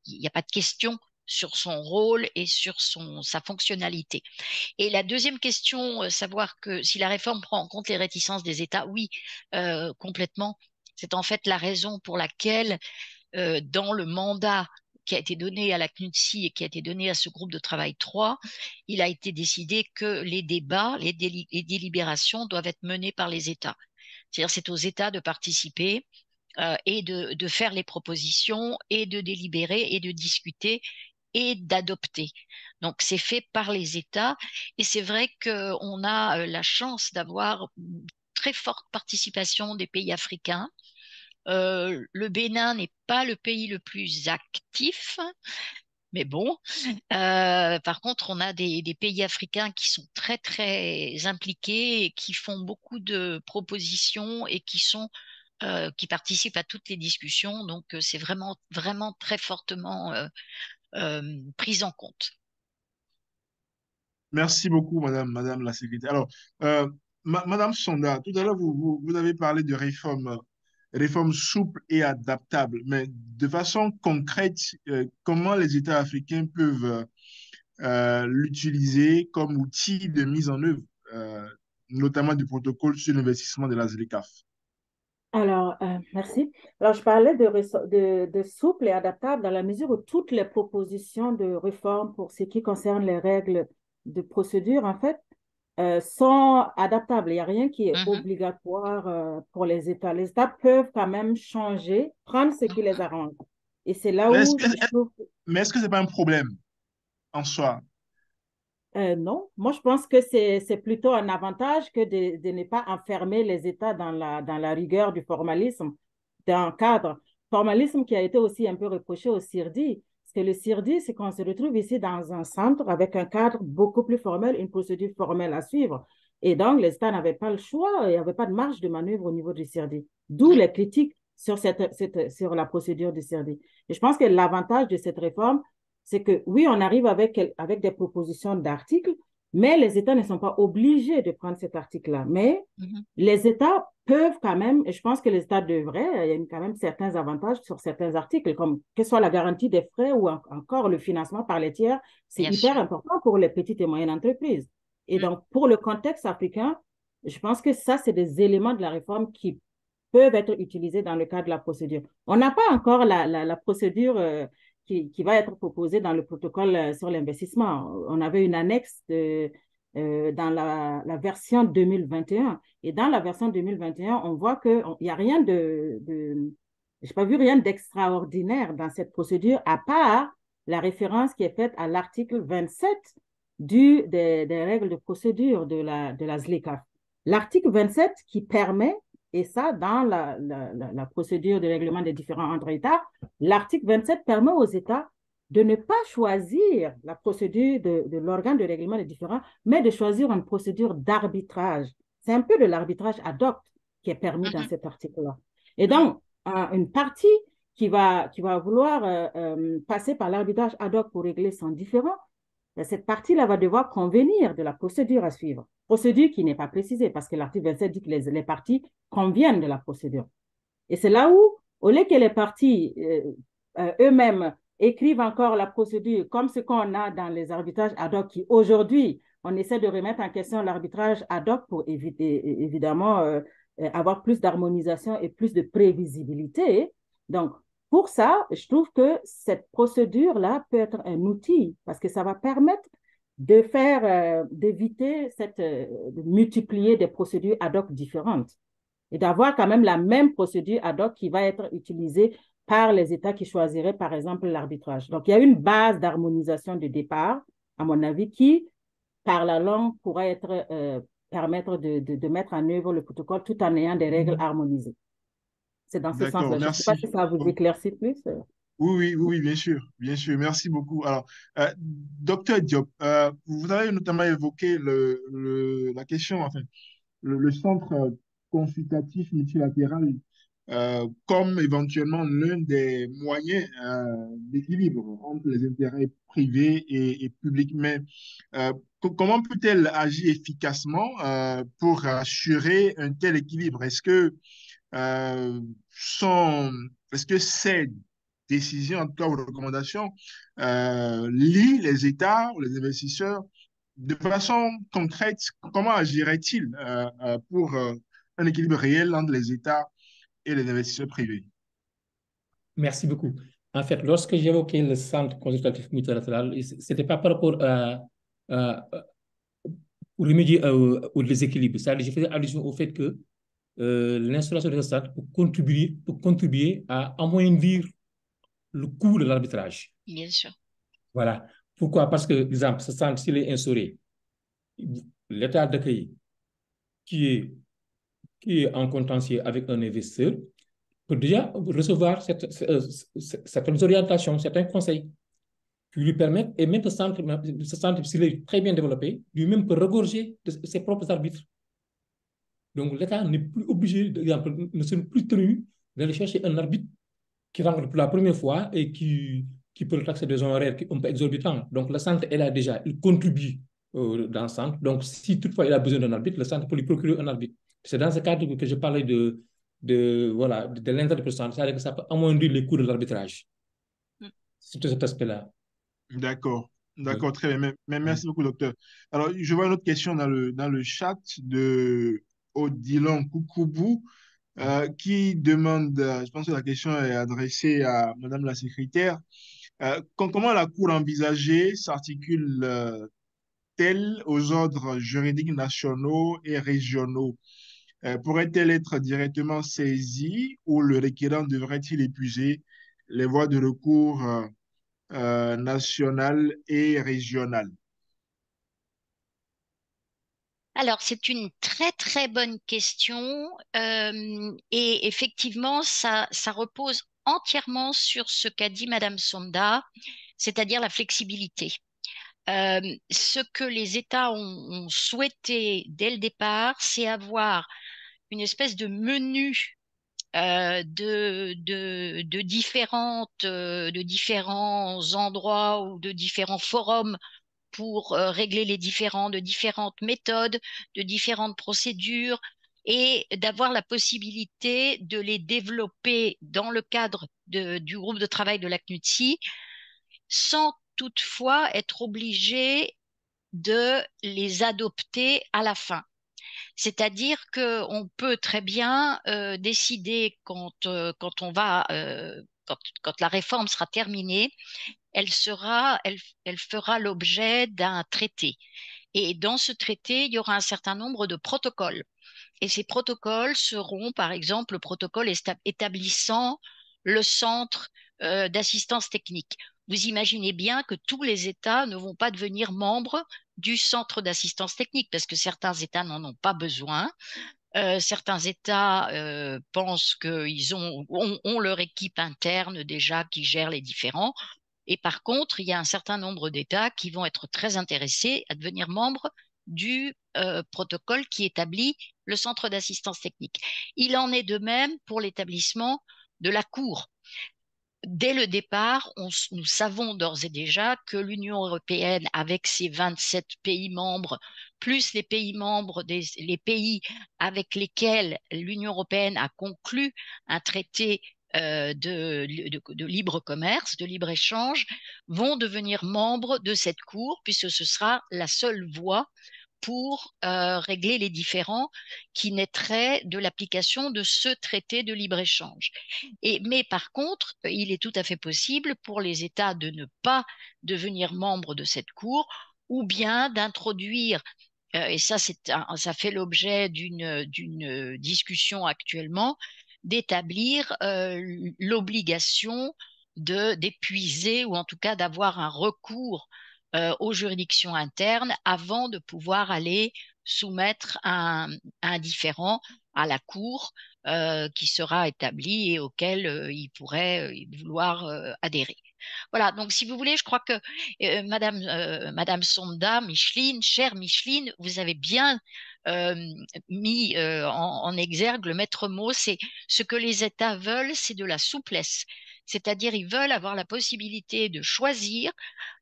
n'y a pas de question sur son rôle et sur sa fonctionnalité. Et la deuxième question, savoir que si la réforme prend en compte les réticences des États, oui, complètement. C'est en fait la raison pour laquelle, dans le mandat qui a été donné à la CNUTSI et qui a été donné à ce groupe de travail 3, il a été décidé que les débats, les délibérations doivent être menés par les États. C'est-à-dire c'est aux États de participer et de faire les propositions et de délibérer et de discuter et d'adopter. Donc, c'est fait par les États et c'est vrai qu'on a la chance d'avoir une très forte participation des pays africains. Le Bénin n'est pas le pays le plus actif, mais bon. Par contre, on a des pays africains qui sont très, très impliqués et qui font beaucoup de propositions et qui participent à toutes les discussions. Donc, c'est vraiment, vraiment très fortement pris en compte. Merci beaucoup, Madame la secrétaire. Alors, Madame Sonda, tout à l'heure, vous avez parlé de réformes souples et adaptables, mais de façon concrète, comment les États africains peuvent l'utiliser comme outil de mise en œuvre, notamment du protocole sur l'investissement de la ZLECAf? Alors, merci. Alors, je parlais de souple et adaptable dans la mesure où toutes les propositions de réforme pour ce qui concerne les règles de procédure, en fait, sont adaptables. Il n'y a rien qui est obligatoire pour les États. Les États peuvent quand même changer, prendre ce qui les arrange. Et c'est là Mais où je trouve... mais est-ce que ce n'est pas un problème en soi? Non, moi je pense que c'est plutôt un avantage que de ne pas enfermer les États dans la rigueur du formalisme d'un cadre. Formalisme qui a été aussi un peu reproché au CIRDI. Parce que le CIRDI, c'est qu'on se retrouve ici dans un centre avec un cadre beaucoup plus formel, une procédure formelle à suivre. Et donc, les États n'avaient pas le choix, il n'y avait pas de marge de manœuvre au niveau du CIRDI. D'où les critiques sur sur la procédure du CIRDI. Et je pense que l'avantage de cette réforme, c'est que oui, on arrive avec des propositions d'articles, mais les États ne sont pas obligés de prendre cet article-là. Mais les États peuvent quand même, et je pense que les États devraient, il y a quand même certains avantages sur certains articles, comme que ce soit la garantie des frais ou encore le financement par les tiers, c'est hyper important pour les petites et moyennes entreprises. Et donc, pour le contexte africain, je pense que ça, c'est des éléments de la réforme qui peuvent être utilisés dans le cadre de la procédure. On n'a pas encore la procédure qui va être proposé dans le protocole sur l'investissement. On avait une annexe dans la version 2021. Et dans la version 2021, on voit qu'il n'y a rien je n'ai pas vu rien d'extraordinaire dans cette procédure, à part la référence qui est faite à l'article 27 des règles de procédure de la ZLECAf. L'article 27 qui permet, et ça dans la procédure de règlement des différends entre États, l'article 27 permet aux États de ne pas choisir la procédure de l'organe de règlement des différends, mais de choisir une procédure d'arbitrage. C'est un peu de l'arbitrage ad hoc qui est permis dans cet article-là. Et donc, une partie qui va vouloir passer par l'arbitrage ad hoc pour régler son différend, cette partie-là va devoir convenir de la procédure à suivre. Procédure qui n'est pas précisée parce que l'article 27 dit que les parties conviennent de la procédure. Et c'est là où, au lieu que les parties eux-mêmes écrivent encore la procédure comme ce qu'on a dans les arbitrages ad hoc qui, aujourd'hui, on essaie de remettre en question l'arbitrage ad hoc pour éviter, évidemment, avoir plus d'harmonisation et plus de prévisibilité. Donc, pour ça, je trouve que cette procédure-là peut être un outil parce que ça va permettre d'éviter de multiplier des procédures ad hoc différentes et d'avoir quand même la même procédure ad hoc qui va être utilisée par les États qui choisiraient, par exemple, l'arbitrage. Donc, il y a une base d'harmonisation de départ, à mon avis, qui, par la langue, pourrait permettre de mettre en œuvre le protocole tout en ayant des règles harmonisées. C'est dans ce sens-là. Je ne sais pas si ça vous éclaircit plus. Oui, bien sûr, bien sûr. Merci beaucoup. Alors, docteur Diop, vous avez notamment évoqué la question, enfin, le centre consultatif multilatéral comme éventuellement l'un des moyens d'équilibre entre les intérêts privés et publics. Mais comment peut-elle agir efficacement pour assurer un tel équilibre? Euh, est-ce que ces décisions, en tout cas, ou recommandations, lient les États ou les investisseurs de façon concrète? Comment agirait-il pour un équilibre réel entre les États et les investisseurs privés? Merci beaucoup. En fait, lorsque j'évoquais le centre consultatif multilatéral, ce n'était pas par rapport à pour remédier au déséquilibre. C'est-à-dire, je faisais allusion au fait que l'installation de ce centre pour contribuer à amoindrir le coût de l'arbitrage. Bien sûr. Voilà. Pourquoi? Parce que, par exemple, ce centre, s'il est instauré, l'État d'accueil qui est en contentieux avec un investisseur peut déjà recevoir certaines orientations, certains conseils qui lui permettent, et même ce centre, s'il est très bien développé, lui-même peut regorger de ses propres arbitres. Donc, l'État n'est plus obligé, ne se plus tenu d'aller chercher un arbitre qui rentre pour la première fois et qui peut le taxer des honoraires un peu exorbitants. Donc, le centre est là déjà, il contribue dans le centre. Donc, si toutefois il a besoin d'un arbitre, le centre peut lui procurer un arbitre. C'est dans ce cadre que je parlais de l'intérêt du centre, c'est-à-dire que ça peut amoindrir les coûts de l'arbitrage. C'est tout cet aspect-là. D'accord, Oui. très bien. Mais merci beaucoup, docteur. Alors, je vois une autre question dans le chat de Odilon Koukoubou qui demande, je pense que la question est adressée à Madame la secrétaire, comment la Cour envisagée s'articule-t-elle aux ordres juridiques nationaux et régionaux? Pourrait-elle être directement saisie ou le requérant devrait-il épuiser les voies de recours nationales et régionales? Alors, c'est une très, très bonne question. Et effectivement, ça repose entièrement sur ce qu'a dit Madame Sonda, c'est-à-dire la flexibilité. Ce que les États ont souhaité dès le départ, c'est avoir une espèce de menu de différents endroits ou de différents forums pour régler les de différentes méthodes, de différentes procédures et d'avoir la possibilité de les développer dans le cadre du groupe de travail de la CNUTSI sans toutefois être obligé de les adopter à la fin. C'est-à-dire qu'on peut très bien décider quand on va quand la réforme sera terminée, elle fera l'objet d'un traité. Et dans ce traité, il y aura un certain nombre de protocoles. Et ces protocoles seront, par exemple, le protocole établissant le centre d'assistance technique. Vous imaginez bien que tous les États ne vont pas devenir membres du centre d'assistance technique parce que certains États n'en ont pas besoin. Certains États pensent qu'ils ont leur équipe interne déjà qui gère les différends. Et par contre, il y a un certain nombre d'États qui vont être très intéressés à devenir membres du protocole qui établit le centre d'assistance technique. Il en est de même pour l'établissement de la Cour. Dès le départ, nous savons d'ores et déjà que l'Union européenne, avec ses 27 pays membres, plus les pays membres les pays avec lesquels l'Union européenne a conclu un traité de libre commerce, de libre-échange, vont devenir membres de cette Cour, puisque ce sera la seule voie pour régler les différends qui naîtraient de l'application de ce traité de libre-échange. Mais par contre, il est tout à fait possible pour les États de ne pas devenir membres de cette Cour ou bien d'introduire, et ça fait l'objet d'une discussion actuellement, d'établir l'obligation d'épuiser ou en tout cas d'avoir un recours aux juridictions internes avant de pouvoir aller soumettre un différend à la Cour qui sera établi et auquel il pourrait vouloir adhérer. Voilà, donc si vous voulez, je crois que Madame Sonda, Micheline, chère Micheline, vous avez bien mis en exergue le maître mot, c'est ce que les États veulent, c'est de la souplesse. C'est-à-dire, ils veulent avoir la possibilité de choisir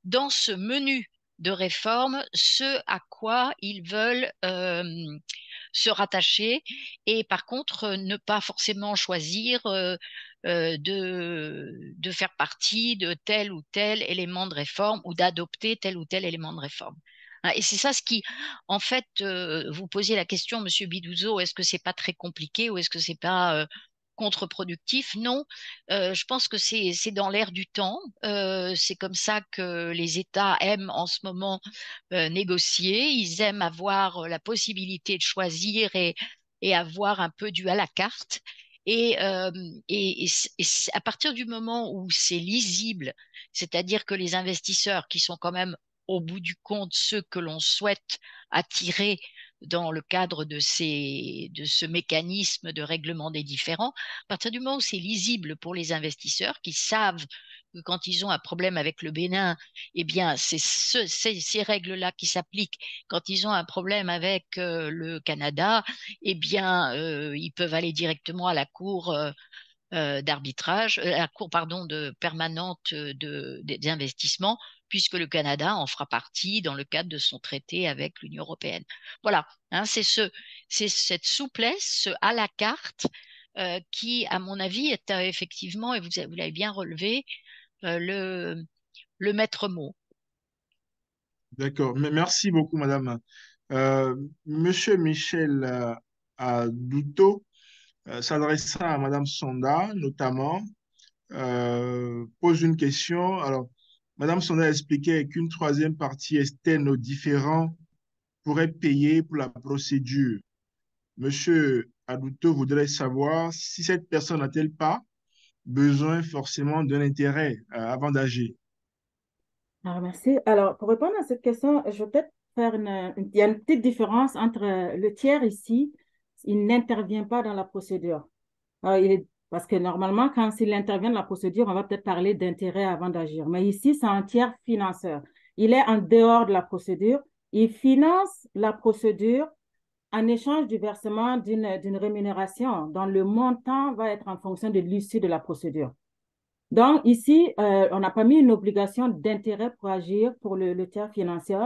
dans ce menu de réforme ce à quoi ils veulent se rattacher et par contre ne pas forcément choisir de faire partie de tel ou tel élément de réforme ou d'adopter tel ou tel élément de réforme. Et c'est ça ce qui, en fait, vous posiez la question, Monsieur Bidouzo, est-ce que c'est pas très compliqué ou est-ce que c'est pas contre-productif? Non, je pense que c'est dans l'air du temps. C'est comme ça que les États aiment en ce moment négocier. Ils aiment avoir la possibilité de choisir et avoir un peu du à la carte. Et à partir du moment où c'est lisible, c'est-à-dire que les investisseurs qui sont quand même au bout du compte ceux que l'on souhaite attirer dans le cadre de ce mécanisme de règlement des différends, à partir du moment où c'est lisible pour les investisseurs qui savent que quand ils ont un problème avec le Bénin, eh bien, c'est ces règles-là qui s'appliquent. Quand ils ont un problème avec le Canada, eh bien, ils peuvent aller directement à la Cour d'arbitrage, la Cour pardon, permanente des investissements, puisque le Canada en fera partie dans le cadre de son traité avec l'Union européenne. Voilà, hein, c'est cette souplesse, ce à la carte, qui, à mon avis, est effectivement, et vous l'avez bien relevé, le maître mot. D'accord. Merci beaucoup, madame. Monsieur Michel Adouto s'adressant à madame Sonda, notamment, pose une question. Alors, madame Sonda expliquait qu'une troisième partie externe aux différends pourrait payer pour la procédure. Monsieur Adouto voudrait savoir si cette personne n'a-t-elle pas besoin forcément d'un intérêt avant d'agir. Alors, merci. Alors, pour répondre à cette question, je vais peut-être faire il y a une petite différence entre le tiers ici, il n'intervient pas dans la procédure. Parce que normalement, quand il intervient dans la procédure, on va peut-être parler d'intérêt avant d'agir. Mais ici, c'est un tiers financeur. Il est en dehors de la procédure. Il finance la procédure en échange du versement d'une rémunération dont le montant va être en fonction de l'issue de la procédure. Donc, ici, on n'a pas mis une obligation d'intérêt pour agir pour le tiers financier,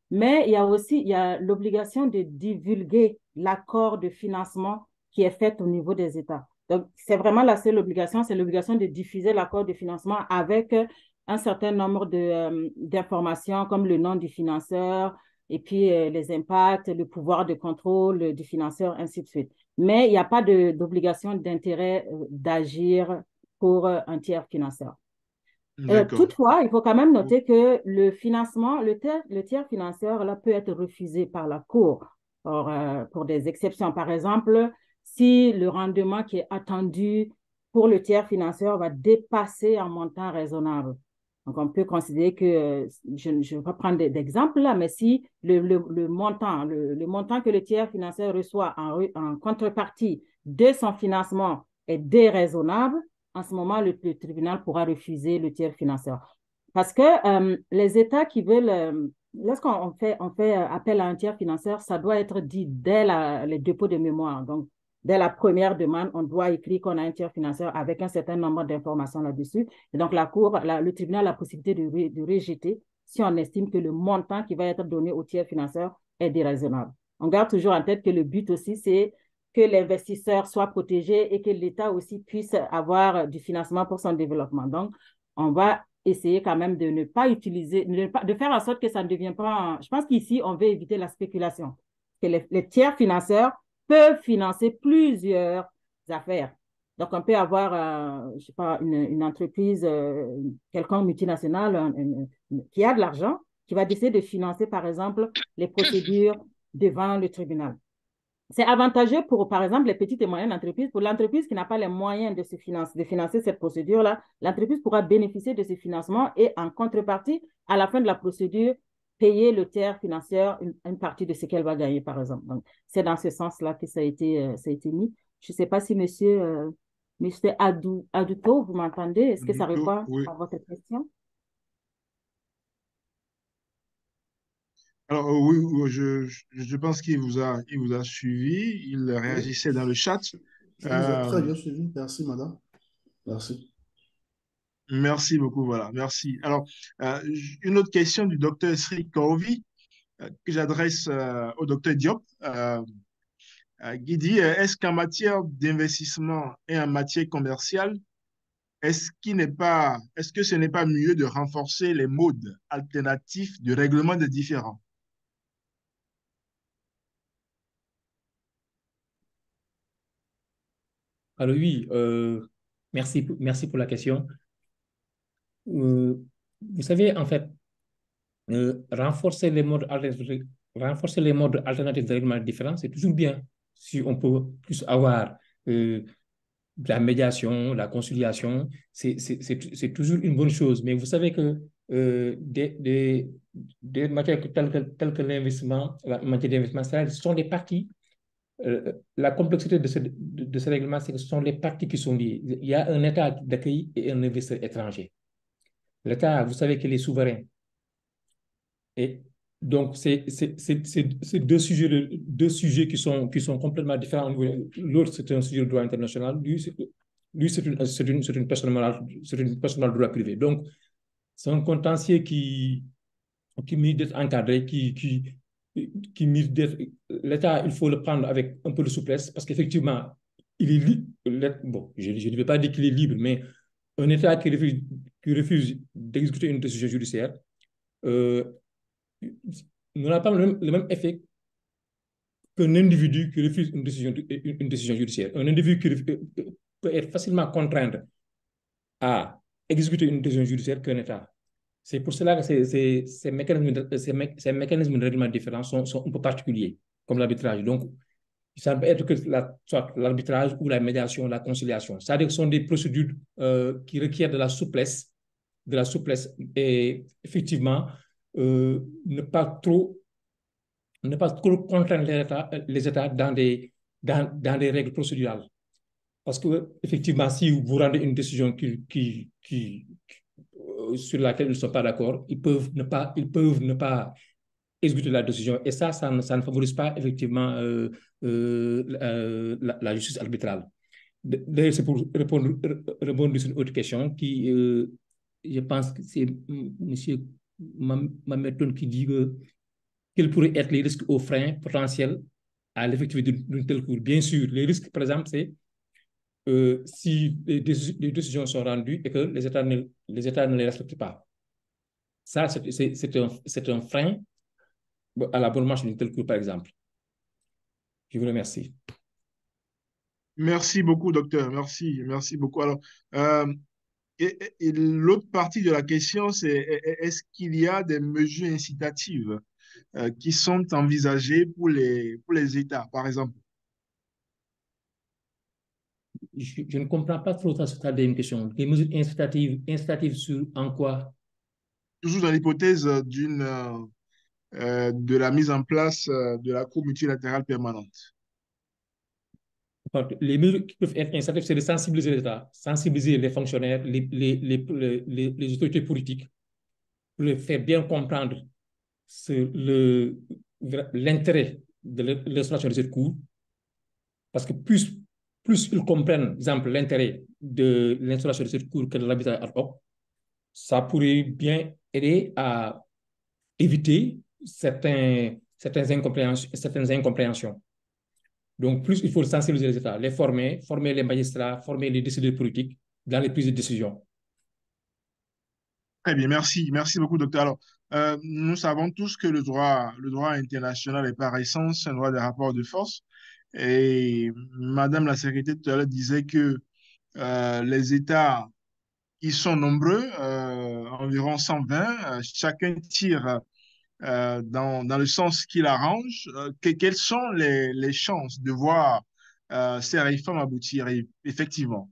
mais il y a l'obligation de divulguer l'accord de financement qui est fait au niveau des États. Donc, c'est vraiment la seule obligation, c'est l'obligation de diffuser l'accord de financement avec un certain nombre d'informations comme le nom du financeur et puis les impacts, le pouvoir de contrôle du financeur, ainsi de suite. Mais il n'y a pas d'obligation d'intérêt d'agir pour un tiers financeur. D'accord. Toutefois, il faut quand même noter que le financement, le tiers financeur là, peut être refusé par la Cour pour des exceptions. Par exemple, si le rendement qui est attendu pour le tiers financeur va dépasser un montant raisonnable. Donc, on peut considérer que, je ne vais pas prendre d'exemple là, mais si le montant que le tiers financeur reçoit en contrepartie de son financement est déraisonnable, en ce moment, le tribunal pourra refuser le tiers financeur. Parce que les États qui veulent, lorsqu'on fait appel à un tiers financeur, ça doit être dit dès les dépôts de mémoire. Donc, dès la première demande, on doit écrire qu'on a un tiers financeur avec un certain nombre d'informations là-dessus. Et donc, le tribunal a la possibilité de rejeter si on estime que le montant qui va être donné au tiers financeur est déraisonnable. On garde toujours en tête que le but aussi, c'est que l'investisseur soit protégé et que l'État aussi puisse avoir du financement pour son développement. Donc, on va essayer quand même de ne pas utiliser, de faire en sorte que ça ne devienne pas... Je pense qu'ici, on veut éviter la spéculation. Que les tiers financeurs peuvent financer plusieurs affaires. Donc, on peut avoir, je sais pas, une entreprise, quelconque multinationale qui a de l'argent, qui va décider de financer, par exemple, les procédures devant le tribunal. C'est avantageux pour, par exemple, les petites et moyennes entreprises. Pour l'entreprise qui n'a pas les moyens de financer cette procédure-là, l'entreprise pourra bénéficier de ce financement et en contrepartie, à la fin de la procédure, payer le tiers financier une partie de ce qu'elle va gagner, par exemple. Donc, c'est dans ce sens-là que ça a été mis. Je ne sais pas si monsieur Aduto, vous m'entendez? Est-ce que ça répond Oui. à votre question? Alors, oui, je pense il vous a suivi, il Oui, réagissait dans le chat. je vous ai Euh, très bien suivi. Merci, madame. Merci. Merci beaucoup, voilà, merci. Alors, une autre question du docteur Sri Korvi que j'adresse au docteur Diop. Qui dit, est-ce qu'en matière d'investissement et en matière commerciale, est-ce que ce n'est pas mieux de renforcer les modes alternatifs de règlement des différends? Alors oui, merci pour la question. Vous savez, en fait, renforcer les modes alternatifs de règlement différent, c'est toujours bien si on peut plus avoir de la médiation, la conciliation, c'est toujours une bonne chose. Mais vous savez que des matières telles que l'investissement, la matière d'investissement, ce sont des parties. La complexité de ce règlement, c'est que ce sont les parties qui sont liées. Il y a un État d'accueil et un investisseur étranger. L'État, vous savez qu'il est souverain. Et donc, c'est deux sujets qui sont complètement différents. L'autre, c'est un sujet de droit international. Lui, c'est une personne morale, c'est une personne de droit privé. Donc, c'est un contentieux qui mérite d'être encadré, qui mérite d'être... L'État, il faut le prendre avec un peu de souplesse parce qu'effectivement, il est libre. Bon, je ne vais pas dire qu'il est libre, mais un État qui refuse d'exécuter une décision judiciaire, n'aura pas le même effet qu'un individu qui refuse une décision judiciaire. Un individu qui peut être facilement contraint à exécuter une décision judiciaire qu'un État. C'est pour cela que ces mécanismes de règlement différents sont un peu particuliers, comme l'arbitrage. Donc, ça peut être que soit l'arbitrage ou la médiation, la conciliation. C'est-à-dire que ce sont des procédures qui requièrent de la souplesse et effectivement, ne pas trop contraindre les États dans des règles procédurales. Parce que, effectivement, si vous rendez une décision sur laquelle ils ne sont pas d'accord, ils peuvent ne pas exécuter la décision. Et ça ne favorise pas, effectivement, la justice arbitrale. D'ailleurs, c'est pour répondre sur une autre question je pense que c'est M. Mameton qui dit quels pourraient être les risques aux freins potentiels à l'effectivité d'une telle cour. Bien sûr, les risques, par exemple, c'est si les décisions sont rendues et que les États ne les respectent pas. Ça, c'est un frein à la bonne marche d'une telle cour, par exemple. Je vous remercie. Merci beaucoup, docteur. Merci beaucoup. Alors, euh, et l'autre partie de la question, c'est est-ce qu'il y a des mesures incitatives qui sont envisagées pour les États, par exemple? Je ne comprends pas trop ta une question. Des mesures incitatives sur en quoi? Toujours dans l'hypothèse de la mise en place de la Cour multilatérale permanente. Les mesures qui peuvent être incitatives, c'est de sensibiliser l'État, sensibiliser les fonctionnaires, les autorités politiques, pour les faire bien comprendre l'intérêt de l'installation de cette Cour. Parce que plus ils comprennent, par exemple, l'intérêt de l'installation de cette Cour que de l'habitat ad hoc, ça pourrait bien aider à éviter certaines incompréhensions. Donc, plus il faut sensibiliser les États, les former les magistrats, former les décideurs politiques dans les prises de décision. Très bien, merci beaucoup, docteur. Alors, nous savons tous que le droit international est par essence un droit des rapports de force. Et Madame la secrétaire tout à l'heure disait que les États, ils sont nombreux, environ 120. Chacun tire dans le sens qu'il arrange. Quelles sont les chances de voir ces réformes aboutir effectivement?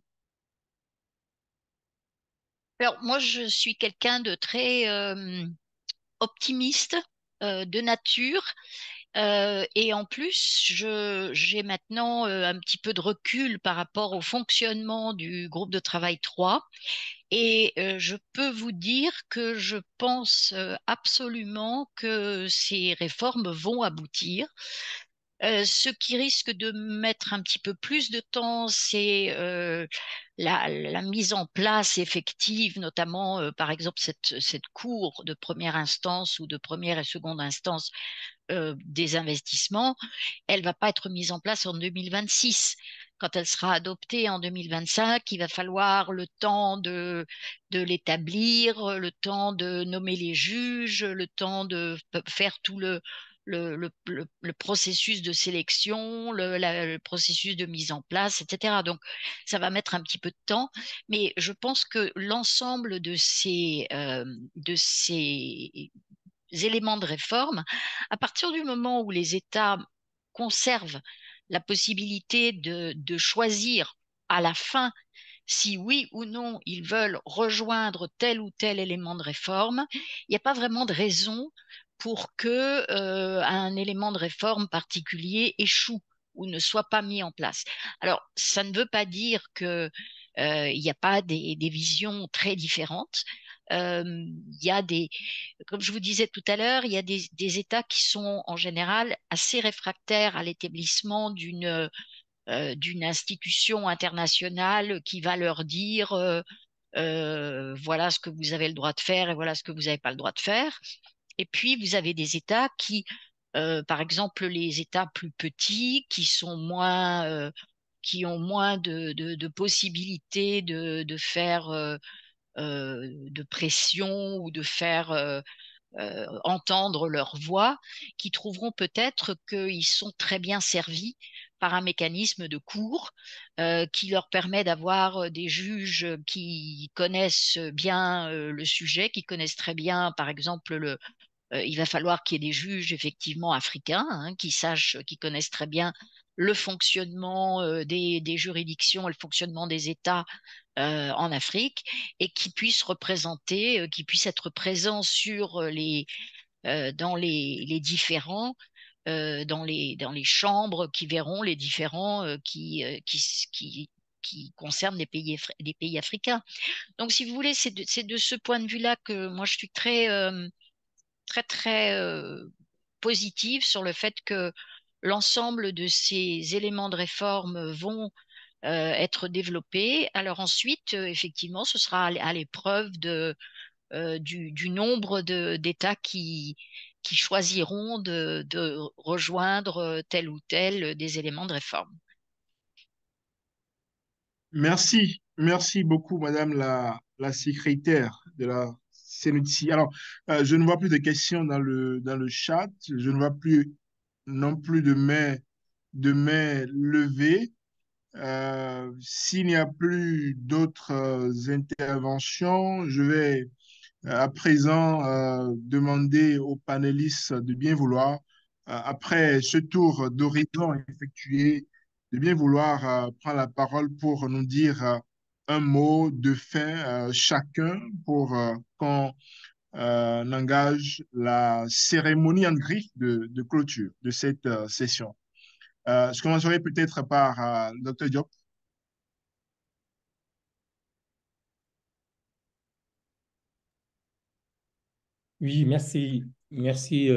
Alors, moi, je suis quelqu'un de très optimiste de nature. Et en plus, j'ai maintenant un petit peu de recul par rapport au fonctionnement du groupe de travail 3. Et je peux vous dire que je pense absolument que ces réformes vont aboutir. Ce qui risque de mettre un petit peu plus de temps, c'est la mise en place effective, notamment par exemple cette cour de première instance ou de première et seconde instance des investissements. Elle va pas être mise en place en 2026. Quand elle sera adoptée en 2025, il va falloir le temps de l'établir, le temps de nommer les juges, le temps de faire tout le processus de sélection, le processus de mise en place, etc. Donc, ça va mettre un petit peu de temps, mais je pense que l'ensemble de ces éléments de réforme, à partir du moment où les États conservent la possibilité de choisir à la fin si oui ou non ils veulent rejoindre tel ou tel élément de réforme, il n'y a pas vraiment de raison pour que un élément de réforme particulier échoue ou ne soit pas mis en place. Alors, ça ne veut pas dire que il n'y a pas des visions très différentes. Il y a comme je vous disais tout à l'heure, il y a des États qui sont en général assez réfractaires à l'établissement d'une institution internationale qui va leur dire voilà ce que vous avez le droit de faire et voilà ce que vous n'avez pas le droit de faire. Et puis, vous avez des États par exemple, les États plus petits, qui ont moins de possibilités de faire de pression ou de faire entendre leur voix, qui trouveront peut-être qu'ils sont très bien servis par un mécanisme de cour qui leur permet d'avoir des juges qui connaissent bien le sujet, qui connaissent très bien, par exemple, il va falloir qu'il y ait des juges effectivement africains qui connaissent très bien le fonctionnement des juridictions et le fonctionnement des États en Afrique et qui puissent être présents sur dans les différents dans les chambres qui verront les différents qui concernent les pays africains. Donc, si vous voulez, c'est de ce point de vue-là que moi je suis très positive sur le fait que l'ensemble de ces éléments de réforme vont être développés. Alors ensuite, effectivement, ce sera à l'épreuve du nombre d'États qui choisiront de rejoindre tel ou tel des éléments de réforme. Merci beaucoup, Madame la secrétaire de la CNUTI. Alors, je ne vois plus de questions dans le chat. Je ne vois plus non plus de mains levées. S'il n'y a plus d'autres interventions, je vais à présent demander aux panélistes de bien vouloir, après ce tour d'horizon effectué, de bien vouloir prendre la parole pour nous dire un mot de fin chacun pour qu'on engage la cérémonie en griffe de clôture de cette session. Je commencerai peut-être par le Dr Diop. Oui, merci. Merci,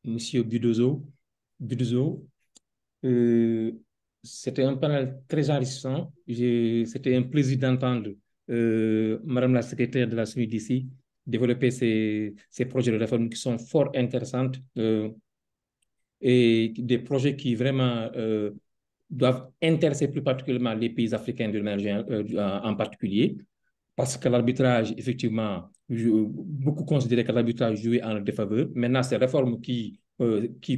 Monsieur Budozo. Euh, C'était un panel très enrichissant. C'était un plaisir d'entendre Madame la secrétaire de la SMIDC développer ces projets de réforme qui sont fort intéressants et des projets qui vraiment doivent intéresser plus particulièrement les pays africains de manière en particulier, parce que l'arbitrage, effectivement, beaucoup considéraient que l'arbitrage jouait en leur défaveur. Maintenant, ces réformes qui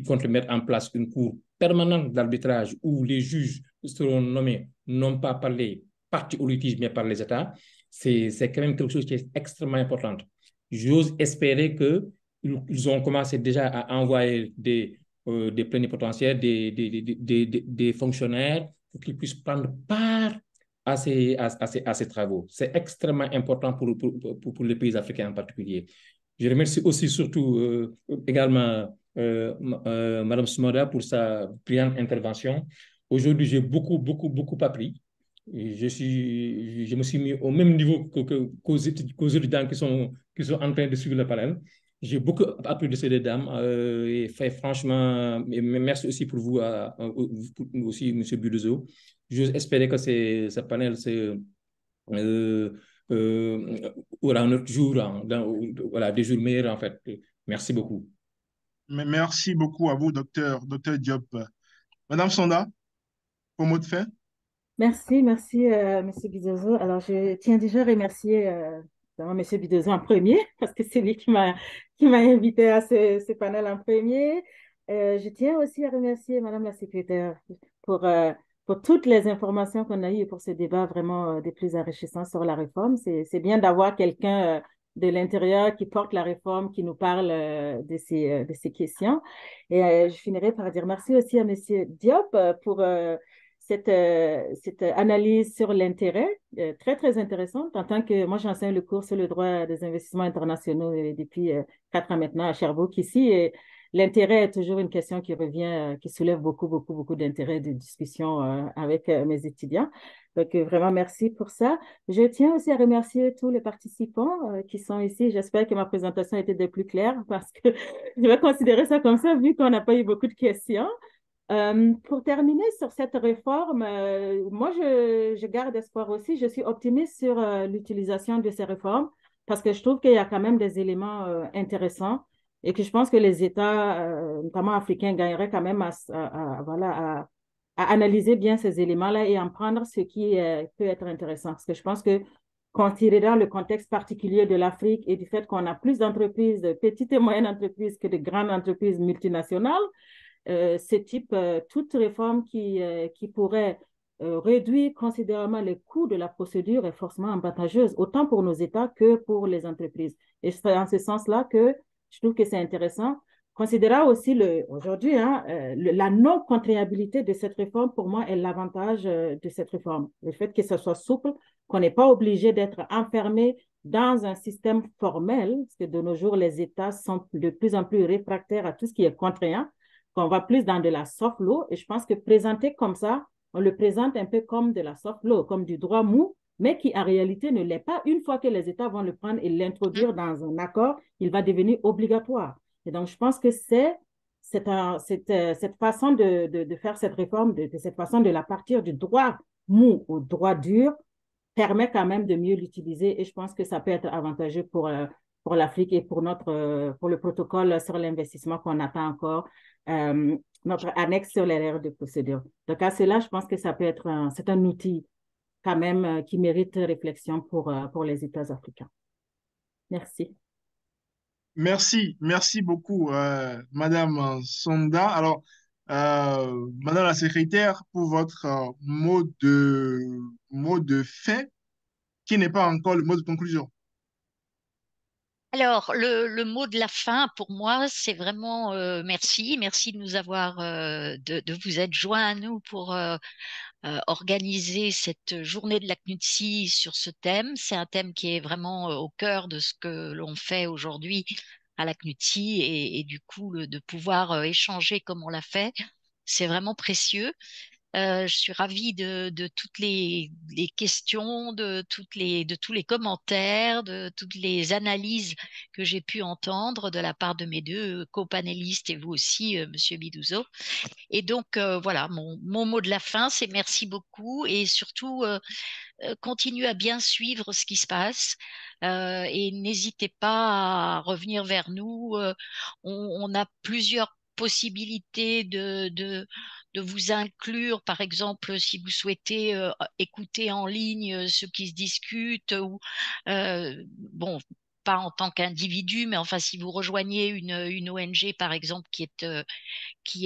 comptent mettre en place une cour permanente d'arbitrage où les juges seront nommés non pas par les parties au litige, mais par les États, c'est quand même quelque chose qui est extrêmement important. J'ose espérer qu'ils ont commencé déjà à envoyer des plénipotentiaires, des fonctionnaires pour qu'ils puissent prendre part à ces travaux. C'est extrêmement important pour les pays africains en particulier. Je remercie aussi surtout également Mme Soumaora pour sa brillante intervention. Aujourd'hui, j'ai beaucoup appris. Je me suis mis au même niveau qu'aux étudiants qui sont en train de suivre le panel. J'ai beaucoup appris de ces deux dames et fait franchement, merci aussi pour vous, aussi, M. Budozo. J'ose espérer que ce panel euh, aura un autre jour, voilà, des jours meilleurs en fait. Merci beaucoup. Merci beaucoup à vous, docteur Diop. Madame Sonda, pour mot de fin. Merci, Monsieur Bidozo. Alors, je tiens déjà à remercier Monsieur Bidozo en premier, parce que c'est lui qui m'a invité à ce panel en premier. Je tiens aussi à remercier Madame la secrétaire pour, euh, pour toutes les informations qu'on a eues et pour ce débat vraiment des plus enrichissants sur la réforme. C'est bien d'avoir quelqu'un de l'intérieur qui porte la réforme, qui nous parle de ces questions. Et je finirai par dire merci aussi à Monsieur Diop pour cette analyse sur l'intérêt, très intéressante. En tant que moi, j'enseigne le cours sur le droit des investissements internationaux depuis 4 ans maintenant à Sherbrooke ici. Et l'intérêt est toujours une question qui revient, qui soulève beaucoup d'intérêt, de discussion avec mes étudiants. Donc, vraiment, merci pour ça. Je tiens aussi à remercier tous les participants qui sont ici. J'espère que ma présentation a été des plus claires parce que je vais considérer ça comme ça vu qu'on n'a pas eu beaucoup de questions. Pour terminer sur cette réforme, moi, je garde espoir aussi. Je suis optimiste sur l'utilisation de ces réformes parce que je trouve qu'il y a quand même des éléments intéressants et que je pense que les États, notamment africains, gagneraient quand même voilà, à analyser bien ces éléments-là et en prendre ce qui peut être intéressant. Parce que je pense que considérant le contexte particulier de l'Afrique et du fait qu'on a plus d'entreprises, de petites et moyennes entreprises que de grandes entreprises multinationales, toute réforme qui pourrait réduire considérablement les coûts de la procédure est forcément avantageuse, autant pour nos États que pour les entreprises. Et c'est en ce sens-là que je trouve que c'est intéressant. Considérant aussi aujourd'hui, la non-contraignabilité de cette réforme, pour moi, est l'avantage de cette réforme. Le fait que ce soit souple, qu'on n'est pas obligé d'être enfermé dans un système formel, parce que de nos jours, les États sont de plus en plus réfractaires à tout ce qui est contraignant, qu'on va plus dans de la soft law. Et je pense que présenté comme ça, on le présente un peu comme de la soft law, comme du droit mou, mais qui en réalité ne l'est pas. Une fois que les États vont le prendre et l'introduire dans un accord, il va devenir obligatoire. Et donc, je pense que cette façon de faire cette réforme, de cette façon de la partir du droit mou au droit dur, permet quand même de mieux l'utiliser. Et je pense que ça peut être avantageux pour l'Afrique et pour le protocole sur l'investissement qu'on attend encore, notre annexe sur les règles de procédure. Donc, à cela, je pense que ça peut être c'est un outil quand même qui mérite réflexion pour les États africains. Merci. Merci beaucoup, Madame Sonda. Alors, Madame la secrétaire, pour votre mot de fin, qui n'est pas encore le mot de conclusion. Alors, le mot de la fin, pour moi, c'est vraiment merci. Merci de nous avoir, de vous être joints à nous pour organiser cette journée de la CNUTSI sur ce thème. C'est un thème qui est vraiment au cœur de ce que l'on fait aujourd'hui à la CNUTSI et du coup, de pouvoir échanger comme on l'a fait, c'est vraiment précieux. Je suis ravie de toutes les questions, de tous les commentaires, de toutes les analyses que j'ai pu entendre de la part de mes deux co-panélistes et vous aussi, Monsieur Bidouzo. Et donc, voilà, mon mot de la fin, c'est merci beaucoup et surtout, continuez à bien suivre ce qui se passe et n'hésitez pas à revenir vers nous. On a plusieurs possibilités de vous inclure, par exemple, si vous souhaitez écouter en ligne ce qui se discute ou bon. Pas en tant qu'individu, mais enfin, si vous rejoignez une ONG, par exemple, qui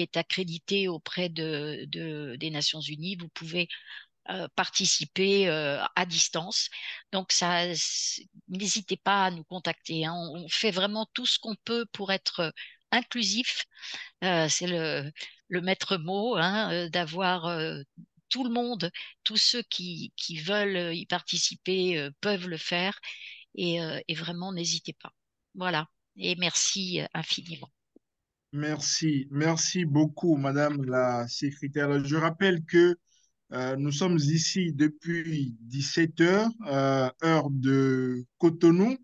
est accréditée auprès des Nations Unies, vous pouvez participer à distance. Donc, n'hésitez pas à nous contacter, hein. On fait vraiment tout ce qu'on peut pour être inclusif. C'est le maître mot, hein, d'avoir tout le monde, tous ceux qui veulent y participer peuvent le faire. Et vraiment, n'hésitez pas. Voilà. Et merci infiniment. Merci, merci beaucoup, Madame la secrétaire. Je rappelle que nous sommes ici depuis 17 heures, heure de Cotonou,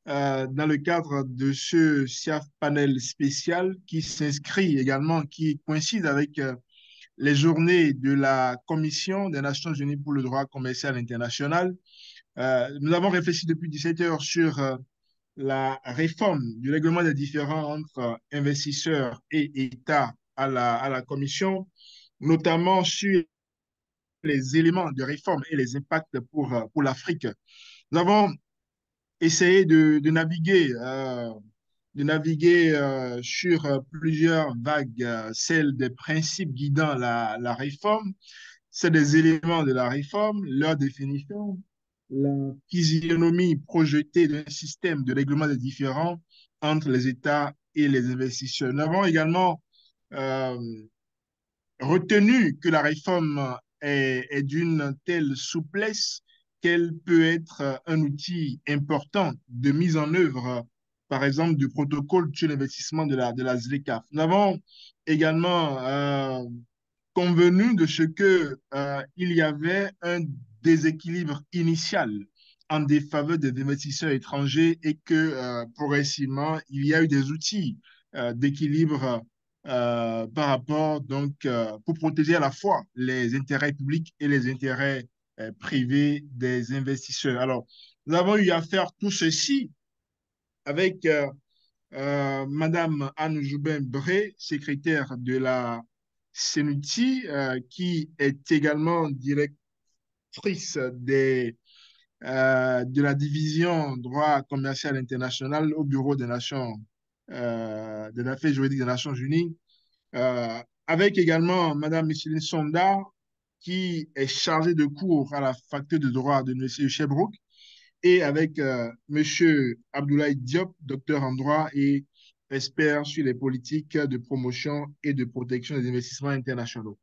dans le cadre de ce SIAF panel spécial qui s'inscrit également, qui coïncide avec les journées de la Commission des Nations Unies pour le droit commercial international. Nous avons réfléchi depuis 17 heures sur la réforme du règlement des différends entre investisseurs et États à la Commission, notamment sur les éléments de réforme et les impacts pour l'Afrique. Nous avons essayé de naviguer sur plusieurs vagues, celles des principes guidant la réforme, c'est des éléments de la réforme, leur définition, la physionomie projetée d'un système de règlement des différends entre les États et les investisseurs. Nous avons également euh, retenu que la réforme est d'une telle souplesse qu'elle peut être un outil important de mise en œuvre, par exemple, du protocole sur l'investissement de la ZLECAf. Nous avons également convenu de ce que il y avait un déséquilibre initial en défaveur des investisseurs étrangers et que progressivement, il y a eu des outils d'équilibre par rapport, donc, pour protéger à la fois les intérêts publics et les intérêts privés des investisseurs. Alors, nous avons eu à faire tout ceci avec Madame Anne Joubin-Bré, secrétaire de la CENUTI, qui est également directrice de la division droit commercial international au Bureau des Nations, des affaires juridiques des Nations Unies, avec également Madame Micheline Sonda, qui est chargée de cours à la faculté de droit de l'Université de Sherbrooke, et avec Monsieur Abdoulaye Diop, docteur en droit et expert sur les politiques de promotion et de protection des investissements internationaux.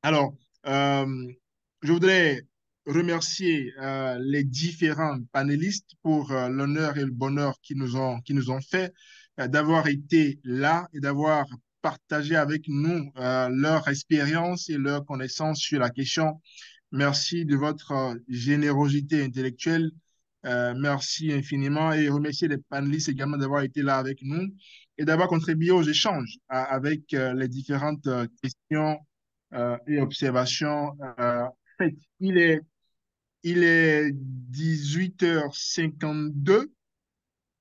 Alors, je voudrais remercier les différents panélistes pour l'honneur et le bonheur qu'ils nous ont fait d'avoir été là et d'avoir partagé avec nous leur expérience et leur connaissance sur la question. Merci de votre générosité intellectuelle. Merci infiniment et remercier les panélistes également d'avoir été là avec nous et d'avoir contribué aux échanges avec les différentes questions et observations faites. Il est 18h52.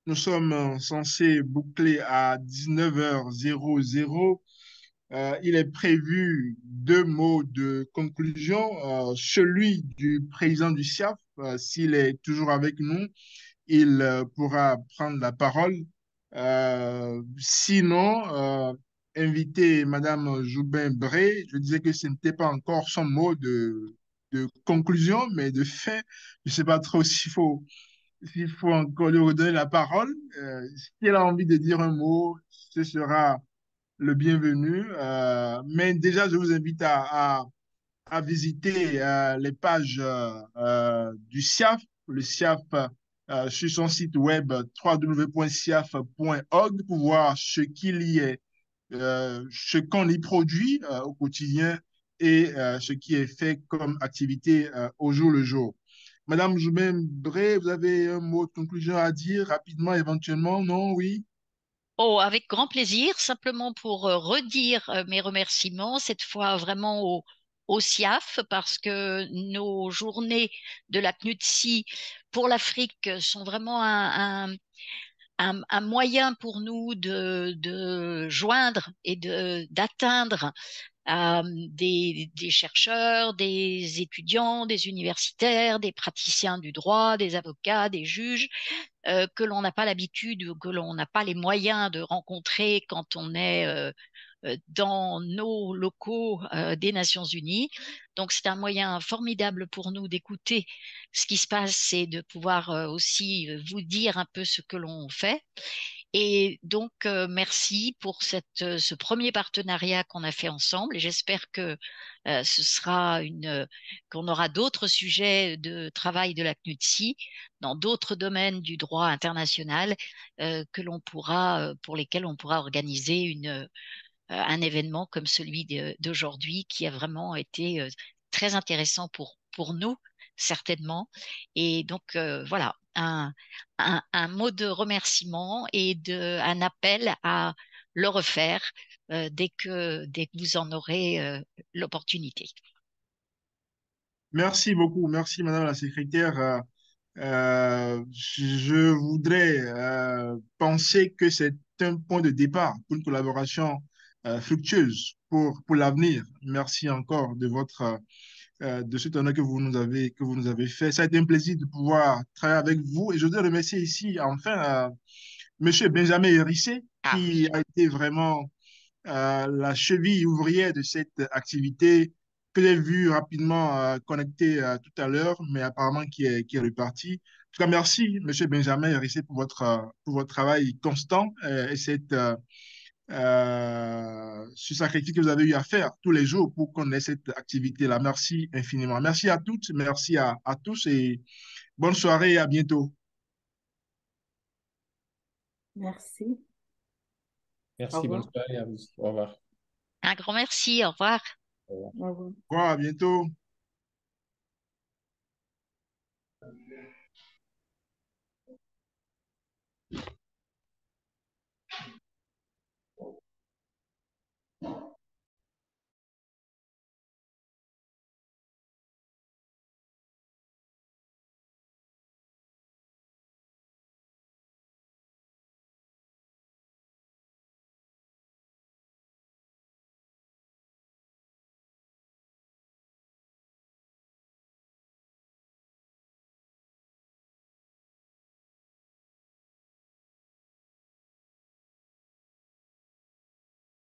Nous sommes censés boucler à 19h00. Il est prévu deux mots de conclusion. Celui du président du SIAF, s'il est toujours avec nous, il pourra prendre la parole. Sinon, invité Madame Joubin-Bray, je disais que ce n'était pas encore son mot de conclusion, mais de fin. Je ne sais pas trop s'il faut encore lui redonner la parole. Si elle a envie de dire un mot, ce sera le bienvenu. Mais déjà, je vous invite à visiter les pages du SIAF, le SIAF sur son site web www.siaf.org pour voir ce qu'il y est, ce qu'on y produit au quotidien et ce qui est fait comme activité au jour le jour. Madame Joubin-Bré, vous avez un mot de conclusion à dire rapidement, éventuellement? Non, oui? Oh, avec grand plaisir, simplement pour redire mes remerciements, cette fois vraiment au SIAF, parce que nos journées de la CNUTSI pour l'Afrique sont vraiment un moyen pour nous de joindre et d'atteindre des chercheurs, des étudiants, des universitaires, des praticiens du droit, des avocats, des juges, que l'on n'a pas l'habitude ou que l'on n'a pas les moyens de rencontrer quand on est dans nos locaux des Nations Unies. Donc, c'est un moyen formidable pour nous d'écouter ce qui se passe et de pouvoir aussi vous dire un peu ce que l'on fait. Et donc, merci pour ce premier partenariat qu'on a fait ensemble. Et j'espère que ce sera qu'on aura d'autres sujets de travail de la CNUTSI dans d'autres domaines du droit international pour lesquels on pourra organiser un événement comme celui d'aujourd'hui qui a vraiment été très intéressant pour nous, certainement. Et donc, voilà, un mot de remerciement et un appel à le refaire dès que vous en aurez l'opportunité. Merci beaucoup. Merci, Madame la secrétaire. Je voudrais penser que c'est un point de départ pour une collaboration fructueuse pour l'avenir. Merci encore de cet honneur que vous nous avez fait. Ça a été un plaisir de pouvoir travailler avec vous et je voudrais remercier ici, enfin, Monsieur Benjamin Hérissé, Ah oui. qui a été vraiment la cheville ouvrière de cette activité que j'ai vu rapidement connectée tout à l'heure, mais apparemment qui est reparti. En tout cas, merci, Monsieur Benjamin Hérissé, pour votre travail constant et ce sacrifice que vous avez eu à faire tous les jours pour qu'on ait cette activité-là. Merci infiniment. Merci à toutes, merci à tous et bonne soirée et à bientôt. Merci. Au Merci, bonne revoir. soirée à vous. Au revoir. Un grand merci, au revoir. Au revoir. Au revoir. Au revoir, à bientôt.